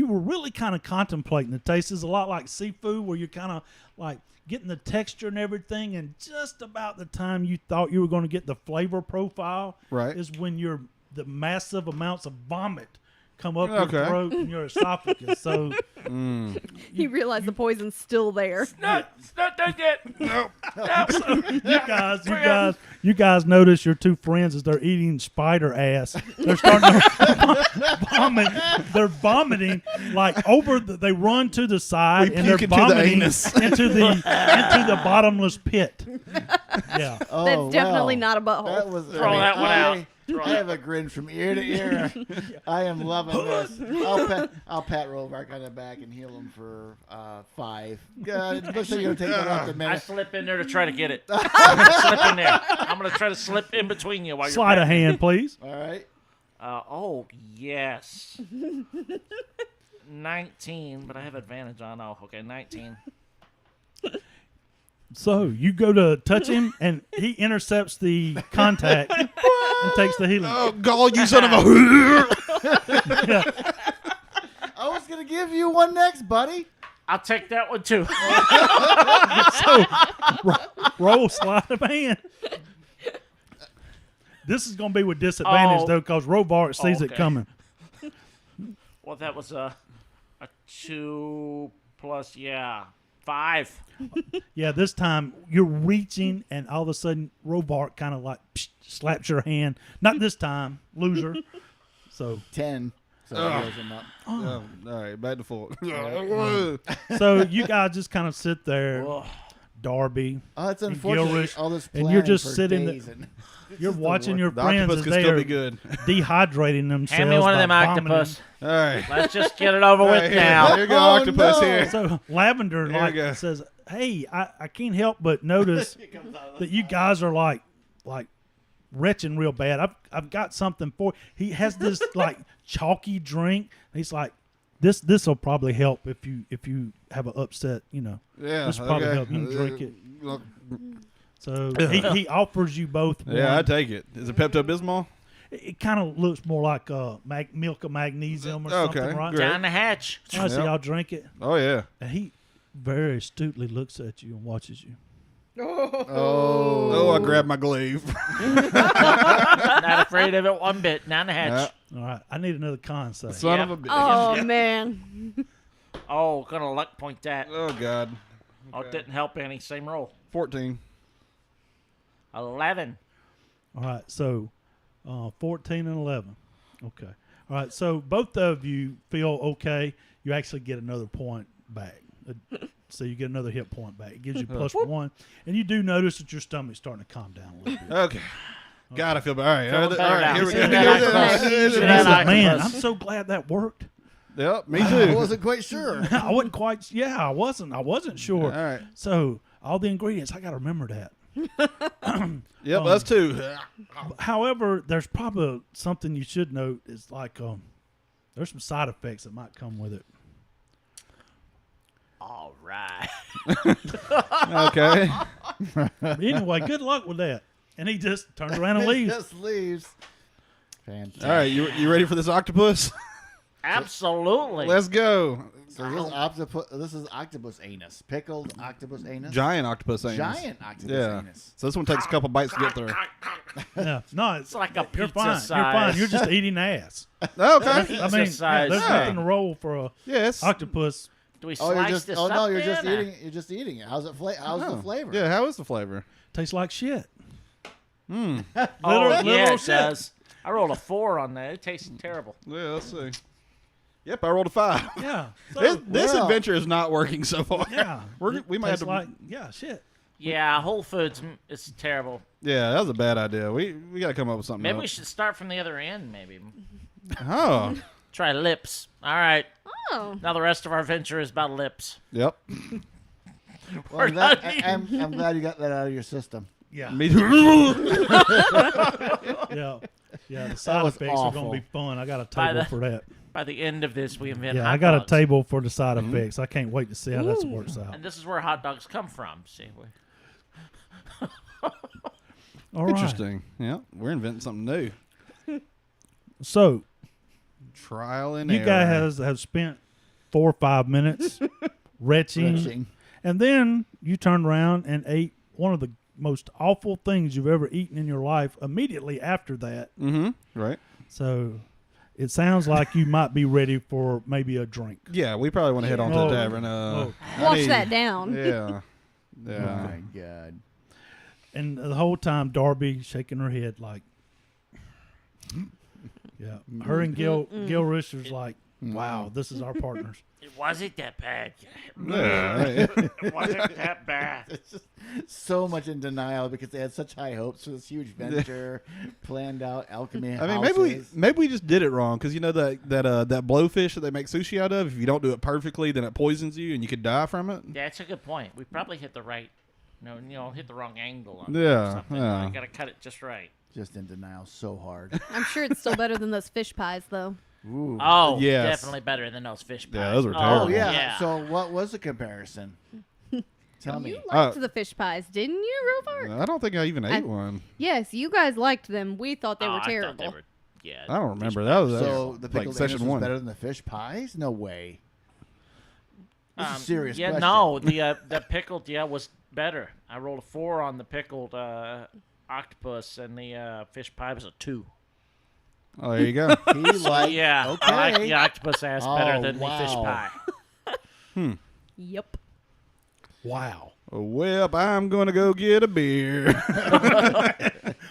were really kind of contemplating the taste. Is a lot like seafood where you're kind of like getting the texture and everything, and just about the time you thought you were going to get the flavor profile Right. is when the massive amounts of vomit come up Okay. your throat and your esophagus. So You realize the poison's still there. It's not done yet. no. you guys notice your two friends as they're eating spider ass. They're starting to vomit. They're vomiting like over. They run to the side We and they're puke into the vomiting anus. into the bottomless pit. Yeah. Oh, That's definitely wow. not a butthole. That was Throw that one out. I have a grin from ear to ear. I am loving this. I'll pat Rovark on the back and heal him for 5. It looks like you're gonna take that off the I minute. slip in there to try to get it. I'm gonna slip in there. I'm gonna try to slip in between you while you're Slide a hand, please. All right. Oh yes. 19, but I have advantage on. Oh, okay, 19. So you go to touch him, and he intercepts the contact and takes the healing. Oh, God, you son of a... Yeah. I was gonna give you one next, buddy. I'll take that one too. So roll sleight of hand. This is going to be with disadvantage, though, because Robart sees it okay. coming. Well, that was a 2 plus 5. Yeah, this time you're reaching, and all of a sudden, Robart kind of like slaps your hand. Not this time, loser. So 10. So that goes him up. Oh, all right, back to full. So you guys just kind of sit there, Darby. Oh, it's And unfortunate. Gilrish, All this and you're planning just for sitting days there. and- You're watching your The friends octopus as can they still are be good. dehydrating themselves. Hand me one of by them vomiting. octopus. All right. Let's just get it over with Here, now. Here you go, Oh, octopus no. here. So Lavender Here we go. says, "Hey, I can't help but notice that you guys are like retching real bad. I've got something for." He has this like chalky drink. He's like, "This will probably help if you have an upset. Yeah. This will probably okay. help. You can drink it." Uh, So he offers you both. Yeah, I one. take it. Is it Pepto-Bismol? It kind of looks more like milk of magnesium or something, Okay, right? great. Down the hatch. I see Yep. y'all drink it, Oh, yeah. and he very astutely looks at you and watches you. Oh, I grabbed my glaive. Not afraid of it one bit. Down the hatch. All right, I need another con save. Son Yeah. of a bitch. Oh man. Oh, gonna luck point that. Oh, God. Oh, it didn't help any. Same roll. 14. 11. All right, so 14 and 11. Okay. All right, so both of you feel okay. You actually get another point back. So you get another hit point back. It gives you plus 1. And you do notice that your stomach's starting to calm down a little bit. Okay. God, I feel bad. Feeling All better right, now. here we See go. that octopus? See He that said, man, octopus? I'm so glad that worked. Yep, me I too. wasn't quite sure. I wasn't quite. Yeah, I wasn't sure. All right. So all the ingredients, I got to remember that. Yep, that's 2. However, there's probably something you should note is like there's some side effects that might come with it. All right. Okay. But anyway, good luck with that. And he just turns around and He leaves. just leaves. Fantastic. All right, you ready for this octopus? Absolutely. Let's go. So this is octopus anus. Pickled octopus anus. Giant octopus anus. Giant octopus Yeah. anus. So this one takes a couple bites to get through. Yeah, no, It's like a you're pizza fine. size. You're fine. You're just eating ass. Okay. I mean, size. there's Yeah. nothing to roll for a Yes. octopus. Do we Oh, slice you're just. this Oh no, up you're just then, or- eating. You're just eating it. How's it? How's Oh. the flavor? Yeah, how is the flavor? Tastes like shit. Oh, Literal yeah, it shit. does. I rolled a 4 on that. It tasted terrible. Yeah, let's see. Yep, I rolled a 5. Yeah. So, This well- adventure is not working so far. yeah. We might have Tastes to. like, yeah, shit. Yeah, Whole Foods, is terrible. Yeah, that was a bad idea. We got to come up with something Maybe we else. should start from the other end, maybe. Oh, Try lips. All right. Oh. Now the rest of our venture is about lips. yep. Well, I'm glad you got that out of your system. Yeah. Me too. Yeah. Yeah. The side was effects are awful. going to be fun. I got a By table the- for that. By the end of this, we invent Yeah, hot I got dogs. a table for the side effects. I can't wait to see how that works out. And this is where hot dogs come from. See, All right. Interesting. Yeah, we're inventing something new. So Trial and you error. guys have spent 4 or 5 minutes retching, Retching. and then you turned around and ate one of the most awful things you've ever eaten in your life immediately after that. Mm-hmm. Right. So it sounds like you might be ready for maybe a drink. Yeah, we probably want to head on to Oh. the tavern. Oh. I Wash need- that down. Yeah. Oh Yeah. my god. And the whole time, Darby shaking her head like, yeah. Her and Gilrish was like, wow, this is our partners. it wasn't that bad. Yeah, right. It wasn't that bad. It's just so much in denial because they had such high hopes for this huge venture, planned out alchemy. I mean, houses. maybe we just did it wrong because you know that blowfish that they make sushi out of. If you don't do it perfectly, then it poisons you and you could die from it. Yeah, it's a good point. We probably hit the right, hit the wrong angle on it Yeah, or something. yeah. You got to cut it just right. just in denial so hard. I'm sure it's still better than those fish pies, though. Ooh. Oh, Yes. definitely better than those fish pies. Yeah, those were Oh terrible. yeah. Yeah. So what was the comparison? Tell me. You liked the fish pies, didn't you, Rovar? I don't think I even ate one. Yes, you guys liked them. We thought they were I thought terrible. they were, yeah. I don't remember. That was So the like pickled session anus was 1. better than the fish pies? No way. This is a serious Yeah, question. no, the pickled was better. I rolled a 4 on the pickled octopus, and the fish pie was a 2. Oh, there you go. He liked, Yeah, okay. I like the octopus ass better Oh, than the fish wow. pie. Yep. Wow. Well, I'm going to go get a beer.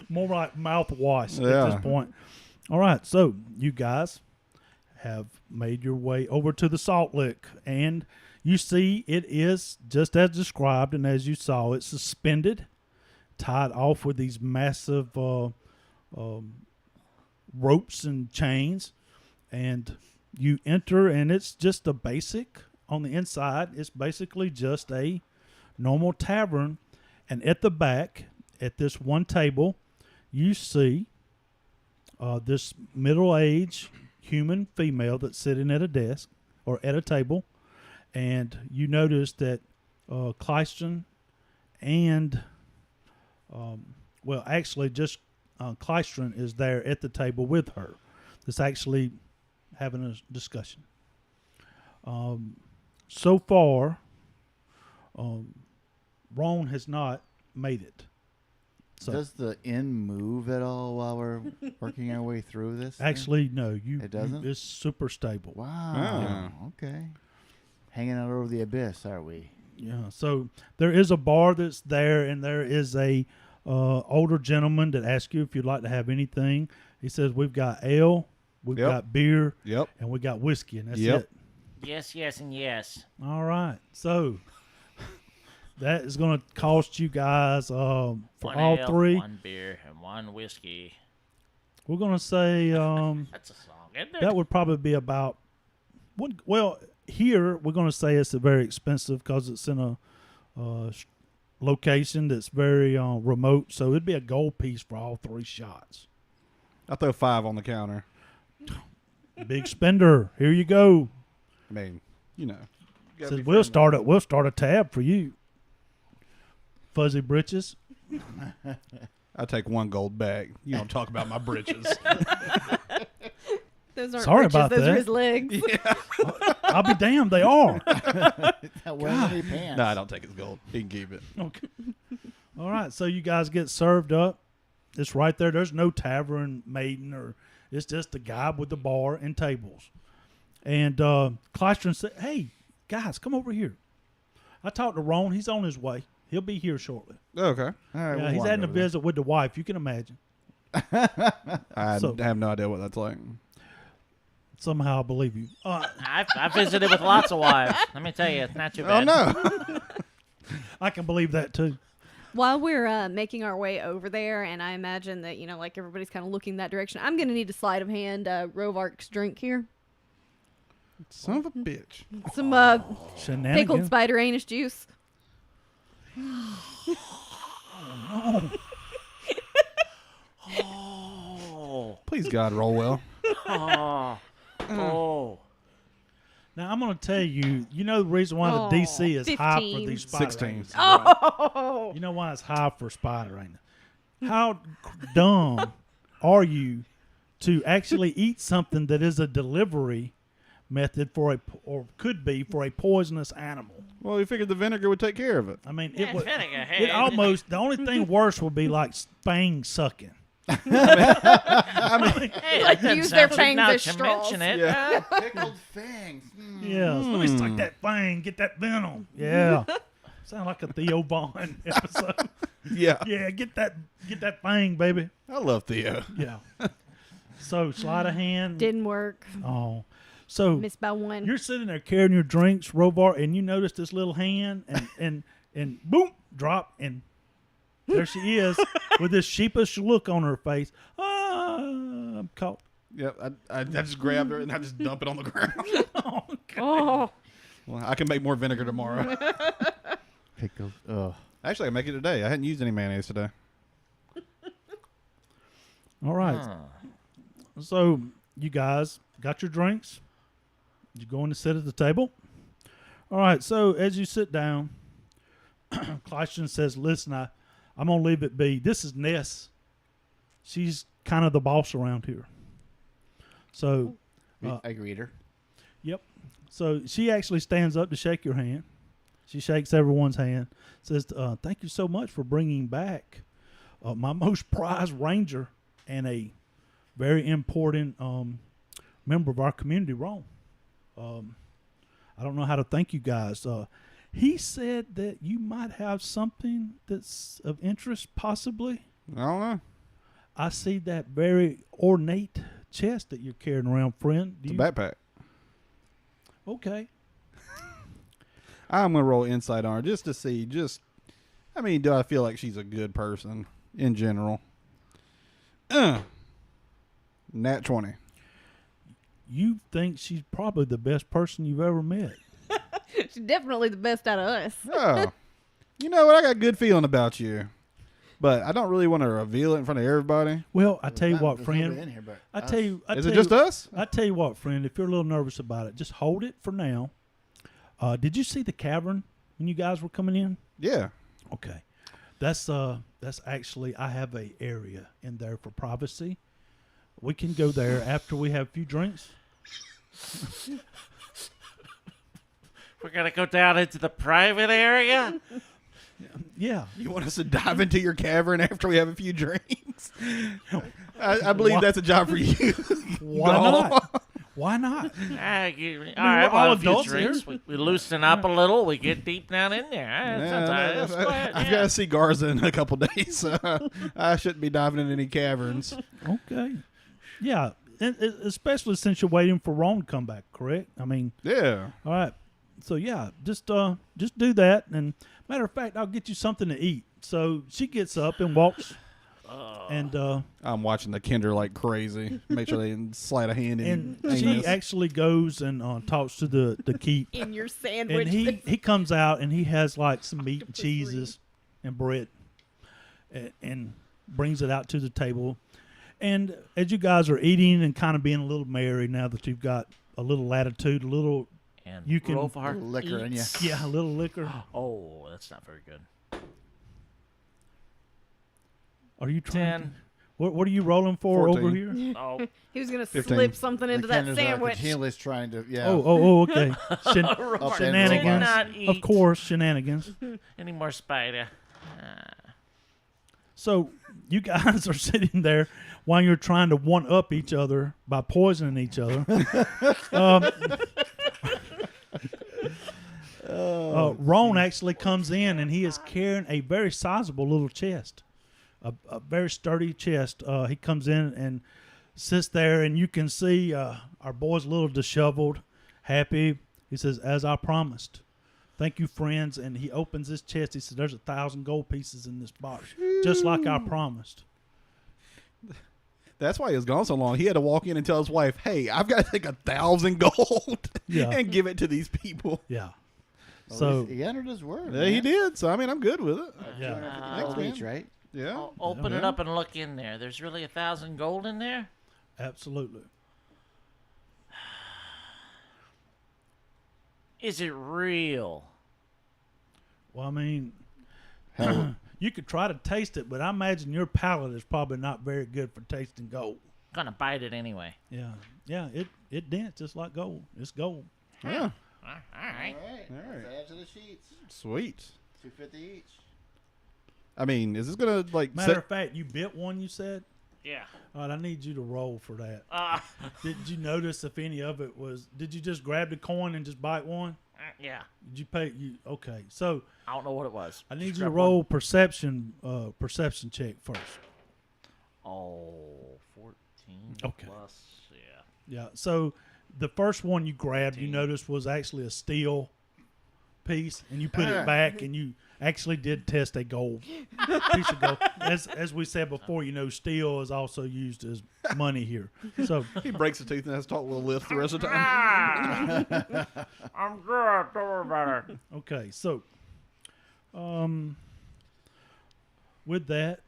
More like mouthwash at Yeah. this point. All right, so you guys have made your way over to the Salt Lick, and you see it is just as described and as you saw it, suspended, tied off with these massive ropes and chains, and you enter, and it's just a basic on the inside. It's basically just a normal tavern, and at the back, at this one table, you see this middle-aged human female that's sitting at a desk or at a table, and you notice that Clyston and actually just Clystron is there at the table with her. That's actually having a discussion. So far, Ron has not made it. So Does the inn move at all while we're working our way through this? thing? actually, no, It doesn't? It's super stable. Wow. Okay. Hanging out over the abyss, are we? Yeah. So there is a bar that's there, and there is a older gentleman that asks you if you'd like to have anything. He says we've got ale, we've Yep. got beer, Yep. and we got whiskey, and that's Yep. it. Yes, yes, and yes. All right. So that is going to cost you guys for One all ale, three. 1 beer, and 1 whiskey. We're going to say That's a song, isn't it? that would probably be about. Well, here we're going to say it's very expensive because it's in a location that's very remote. So it'd be a gold piece for all 3 shots. I'll throw 5 on the counter. Big spender. Here you go. I mean, you know. you gotta Says be we'll friendly. start a tab for you. Fuzzy britches. I take 1 gold bag. You don't talk about my britches. Those aren't Sorry britches, about those that. are his legs. I'll be damned, they are. Not wearing any pants. No, I don't take his gold. He can keep it. Okay. All right, so you guys get served up. It's right there. There's no tavern maiden, or it's just a guy with the bar and tables. And Clystron said, "Hey, guys, come over here. I talked to Ron. He's on his way. He'll be here shortly. Okay. All right, Yeah, we'll he's wander having a over there. visit with the wife. You can imagine. I So- have no idea what that's like. Somehow I believe you. I visited with lots of wives. Let me tell you, it's not too Oh, bad. no. I can believe that too. While we're making our way over there, and I imagine that, like everybody's kind of looking that direction, I'm going to need a sleight of hand Rovark's drink here. Son of a bitch. Some Shenanigans. pickled spider anus juice. Oh, Please, God, roll well. oh, oh. Now I'm going to tell you. You know the reason why the DC is high for 15. these spider 16. ants? Oh! You know why it's high for spider ants? How dumb are you to actually eat something that is a delivery method for or could be for a poisonous animal? Well, we figured the vinegar would take care of it. I mean, Yeah, it would. vinegar, hey. It almost. The only thing worse would be like fang sucking. Hey, Like, that use doesn't their sound fangs now as that you straws. mention it. Yeah. Pickled fangs. Yeah, let me suck that fang, get that venom. Yeah, sound like a Theo Vaughn episode. Yeah. Yeah, get that fang, baby. I love Theo. Yeah. So sleight of hand. Didn't work. Oh, so Missed by one. you're sitting there carrying your drinks, Rovar, and you notice this little hand, and boom, drop, and there she is with this sheepish look on her face. Ah, I'm caught. Yep. I just grabbed her and I just dump it on the ground. Oh, God. Oh, Well, I can make more vinegar tomorrow. Pickled. Ugh. Actually, I can make it today. I hadn't used any mayonnaise today. All right. So you guys got your drinks. You going to sit at the table? All right. So as you sit down, Clystian says, listen, I'm going to leave it be. This is Ness. She's kind of the boss around here. So, I greet her. yep. So she actually stands up to shake your hand. She shakes everyone's hand. Says, thank you so much for bringing back my most prized ranger and a very important member of our community, Ron. I don't know how to thank you guys. He said that you might have something that's of interest, possibly. I don't know. I see that very ornate chest that you're carrying around, friend. It's a backpack. Okay. I'm going to roll insight on her just to see. Do I feel like she's a good person in general? Nat 20. You think she's probably the best person you've ever met. She's definitely the best out of us. Oh. You know what? I got a good feeling about you. But I don't really want to reveal it in front of everybody. Well, I tell you what, There's nobody in friend. here but I us. tell you. Is it just us? I tell you what, friend. If you're a little nervous about it, just hold it for now. Did you see the cavern when you guys were coming in? Yeah. Okay, that's actually, I have a area in there for privacy. We can go there after we have a few drinks. We're going to go down into the private area? Yeah. You want us to dive into your cavern after we have a few drinks? I believe that's a job for you. Why No. not? Why not? All right, we're we'll all have a few adults drinks. We loosen up a little. We get deep down in there. All right, sometimes. Let's go ahead, I've yeah. got to see Garza in a couple days. I shouldn't be diving into any caverns. Okay. Yeah, and especially since you're waiting for Ron to come back, correct? I mean, Yeah. all right. So yeah, just do that. And matter of fact, I'll get you something to eat. So she gets up and walks, and I'm watching the Kinder like crazy. Make sure they didn't slide a hand in. and she anus. actually goes and talks to the keep. In your sandwich. And he comes out and he has like some meat and cheeses and bread, and brings it out to the table. And as you guys are eating and kind of being a little merry now that you've got a little latitude, a little And you can- Rovar Little liquor in eats. a little liquor. Oh, that's not very good. Are you trying? 10. What are you rolling for 14. over here? Oh, He was going to 15. slip something into that McKenna's sandwich. continually trying to, Okay. Rovar Shenanigans. cannot Of eat course, shenanigans. any more spider. So you guys are sitting there while you're trying to one up each other by poisoning each other. Ron actually comes in and he is carrying a very sizable little chest, a very sturdy chest. He comes in and sits there, and you can see our boy's a little disheveled, happy. He says, "As I promised, thank you, friends." And he opens his chest. He says, "There's 1,000 gold pieces in this box, just like I promised." That's why he was gone so long. He had to walk in and tell his wife, "Hey, I've got to take 1,000 gold Yeah. and give it to these people." Yeah. Well, So he entered his word. Yeah, he did. So I mean, I'm good with it. yeah, Thanks, man. each, right? Yeah. Open it Yeah. up and look in there. There's really 1,000 gold in there? absolutely. Is it real? Well, I mean, Hell, you could try to taste it, but I imagine your palate is probably not very good for tasting gold. Gonna bite it anyway. Yeah, it dents just like gold. It's gold. Yeah. All right. All right. Add to the sheets. Sweet. $2.50 each. I mean, is this gonna like? Matter Set, of fact, you bit one. You said, Yeah. "All right, I need you to roll for that." Uh, Did you notice if any of it was? Did you just grab the coin and just bite one? yeah. Did you pay? You okay? So I don't know what it was. I need Just you to grab roll perception check first. one. Oh, 14 Okay. plus, yeah. Yeah. So the first one you grabbed, you 15. noticed was actually a steel piece, and you put it back, and you actually did test a gold piece of gold. As we said before, steel is also used as money here. So he breaks a tooth and has to talk with a lisp the rest of the time. I'm good. Don't worry about it. okay, so with that,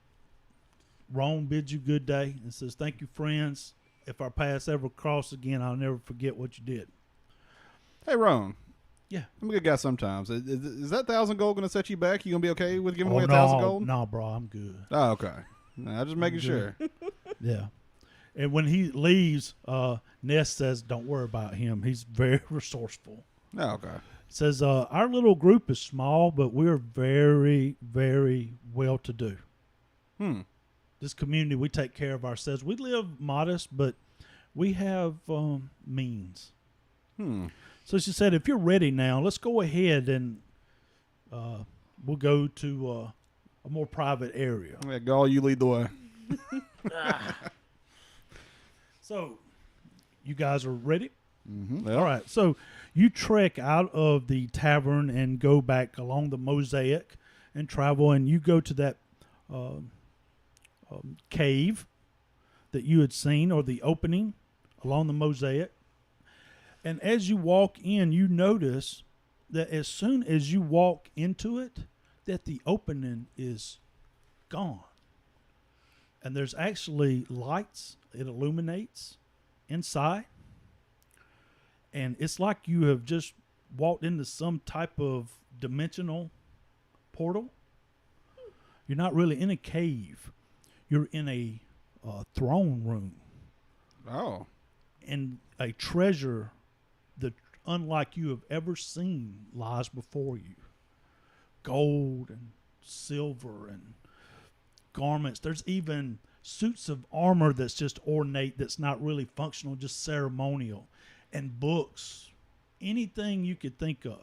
Ron bids you good day and says, "Thank you, friends. If our paths ever cross again, I'll never forget what you did." Hey, Ron. Yeah. I'm a good guy sometimes. Is that 1,000 gold going to set you back? You going to be okay with giving Oh, away no, 1,000 gold? no, bro, I'm good. Oh, okay. No, I'm just making sure. Yeah. And when he leaves, Ness says, don't worry about him. He's very resourceful. Oh, okay. Says, our little group is small, but we're very, very well-to-do. This community, we take care of ourselves. We live modest, but we have means. So she said, if you're ready now, let's go ahead and we'll go to a more private area. Yeah, Gaul, you lead the way. So, you guys are ready? Yeah. All right. So, you trek out of the tavern and go back along the mosaic and travel, and you go to that cave that you had seen, or the opening along the mosaic. And as you walk in, you notice that as soon as you walk into it, that the opening is gone. And there's actually lights. It illuminates inside. And it's like you have just walked into some type of dimensional portal. You're not really in a cave. You're in a throne room. Oh. And a treasure that unlike you have ever seen lies before you. Gold and silver and garments. There's even suits of armor that's just ornate, that's not really functional, just ceremonial. And books. Anything you could think of.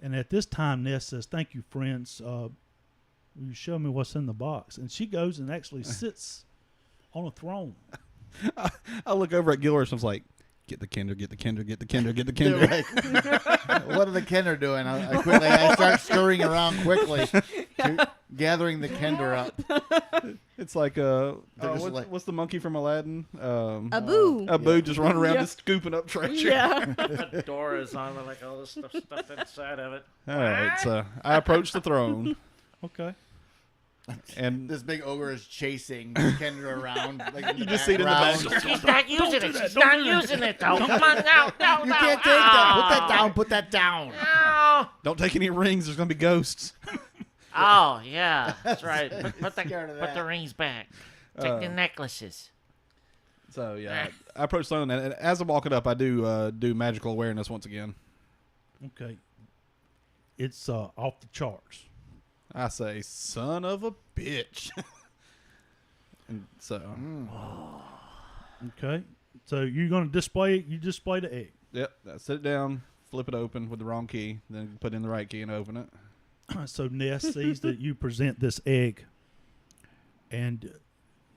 And at this time, Ness says, thank you, friends. Will you show me what's in the box? And she goes and actually sits on a throne. I look over at Gilrish and I was like, get the Kinder, get the Kinder, get the Kinder, get the Kinder. What are the Kinder doing? I start scurrying around quickly, gathering the Kinder up. It's like what's the monkey from Aladdin? Abu. Abu just running around Yeah. just scooping up treasure. Yeah. The door is on with like all this stuff inside of it. All right, so I approach the throne, Okay. and This big ogre is chasing the Kinder around. Like you just see it in the back. She's not using it. She's not using it, though. Come on, no. You can't take that. Put that down. Put that down. No. Don't take any rings. There's gonna be ghosts. Oh, yeah. That's right. Put Scared of the that. rings back. Take the necklaces. So yeah, I approach the throne, and as I'm walking up, I do magical awareness once again. Okay. It's off the charts. I say, son of a bitch. And so, Okay. So you're going to display it. You display the egg. yep, I sit it down, flip it open with the wrong key, then put in the right key and open it. So Ness sees that you present this egg. And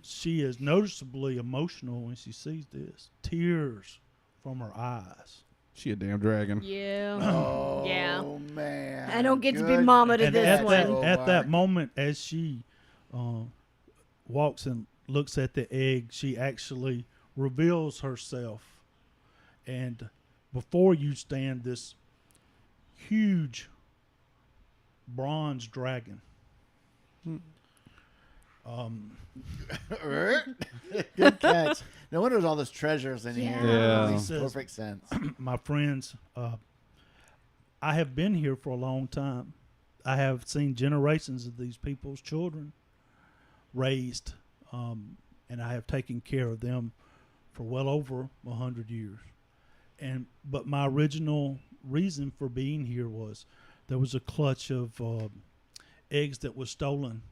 she is noticeably emotional when she sees this. Tears from her eyes. She a damn dragon. Yeah. Oh, Yeah. man. I don't get to be Good. mama to And this at one. that, at that moment, as she walks and looks at the egg, she actually reveals herself. And before you stand this huge bronze dragon. Good catch. No wonder there's all this treasures in here. Yeah. Makes He says- perfect sense. My friends, I have been here for a long time. I have seen generations of these people's children raised, and I have taken care of them for well over 100 years. But my original reason for being here was there was a clutch of eggs that was stolen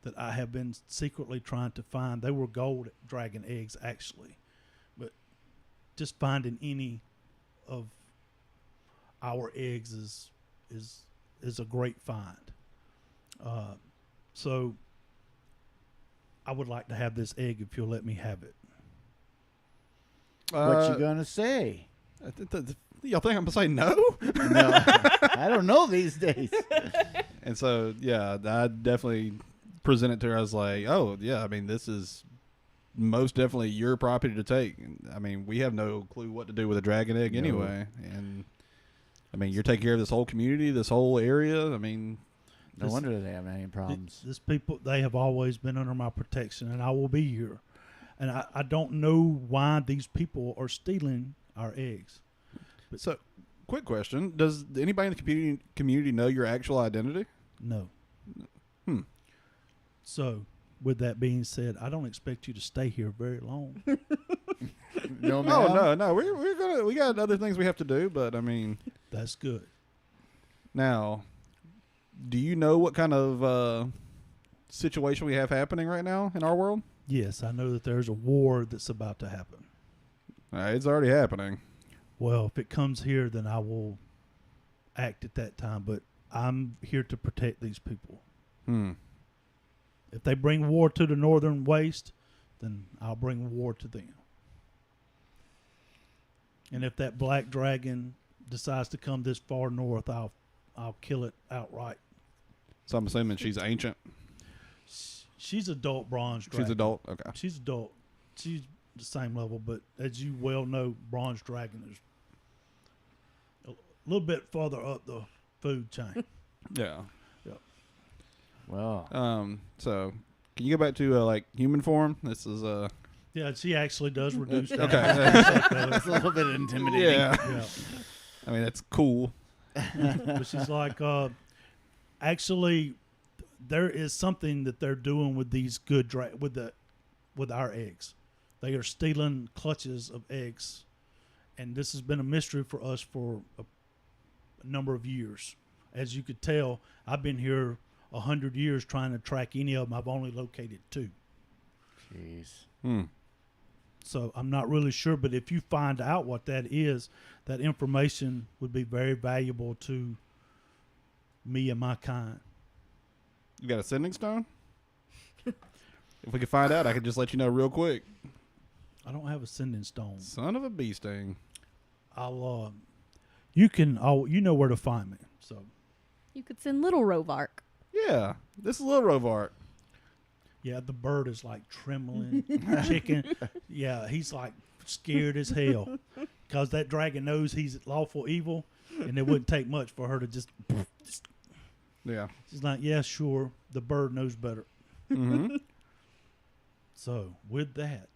that I have been secretly trying to find. They were gold dragon eggs, actually. But just finding any of our eggs is a great find. So I would like to have this egg if you'll let me have it. What you gonna say? Y'all think I'm gonna say no? No, I don't know these days. And so, yeah, I definitely present it to her. I was like, oh, yeah, I mean, this is most definitely your property to take. I mean, we have no clue what to do with a dragon egg anyway. And, I mean, you're taking care of this whole community, this whole area. I mean, No wonder they have any problems. This people, they have always been under my protection, and I will be here. And I don't know why these people are stealing our eggs. so quick question: does anybody in the community know your actual identity? No. Hmm. So, with that being said, I don't expect you to stay here very long. No, Oh no, we got other things we have to do, but I mean, That's good. now, do you know what kind of situation we have happening right now in our world? Yes, I know that there's a war that's about to happen. It's already happening. Well, if it comes here, then I will act at that time. But I'm here to protect these people. If they bring war to the northern waste, then I'll bring war to them. And if that black dragon decides to come this far north, I'll kill it outright. So I'm assuming she's ancient. She's adult bronze dragon. She's adult. Okay. She's adult. She's the same level, but as you well know, bronze dragon is a little bit further up the food chain. Yeah. Well, So can you go back to like human form? This is Yeah, she actually does reduce that. okay. that's a little bit intimidating. Yeah. I mean, that's cool. But she's like, actually, there is something that they're doing with these with our eggs. They are stealing clutches of eggs, and this has been a mystery for us for a number of years. As you could tell, I've been here 100 years trying to track any of them. I've only located 2. Jeez. So I'm not really sure, but if you find out what that is, that information would be very valuable to me and my kind. You got a sending stone? If we could find out, I could just let you know real quick. I don't have a sending stone. Son of a bee sting. You know where to find me. So You could send little Rovark. Yeah, this is little Rovark. yeah, the bird is like trembling, chicken. Yeah, he's like scared as hell because that dragon knows he's lawful evil, and it wouldn't take much for her to just. Yeah. She's like, yeah, sure. The bird knows better. Mm-hmm. So with that,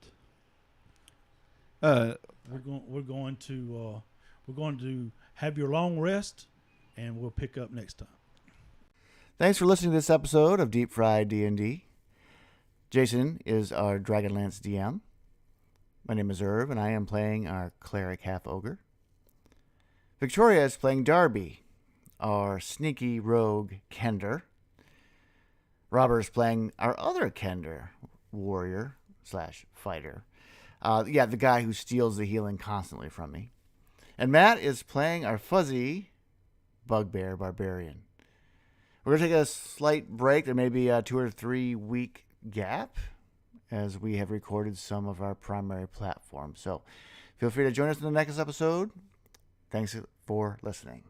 we're going to have your long rest, and we'll pick up next time. Thanks for listening to this episode of Deep Fried D&D. Jason is our Dragonlance DM. My name is Irv, and I am playing our cleric half-ogre. Victoria is playing Darby, our sneaky rogue Kender. Robert is playing our other Kender, warrior / fighter. The guy who steals the healing constantly from me. And Matt is playing our fuzzy bugbear barbarian. We're going to take a slight break. There may be a 2 or 3 week gap as we have recorded some of our primary platforms. So feel free to join us in the next episode. Thanks for listening.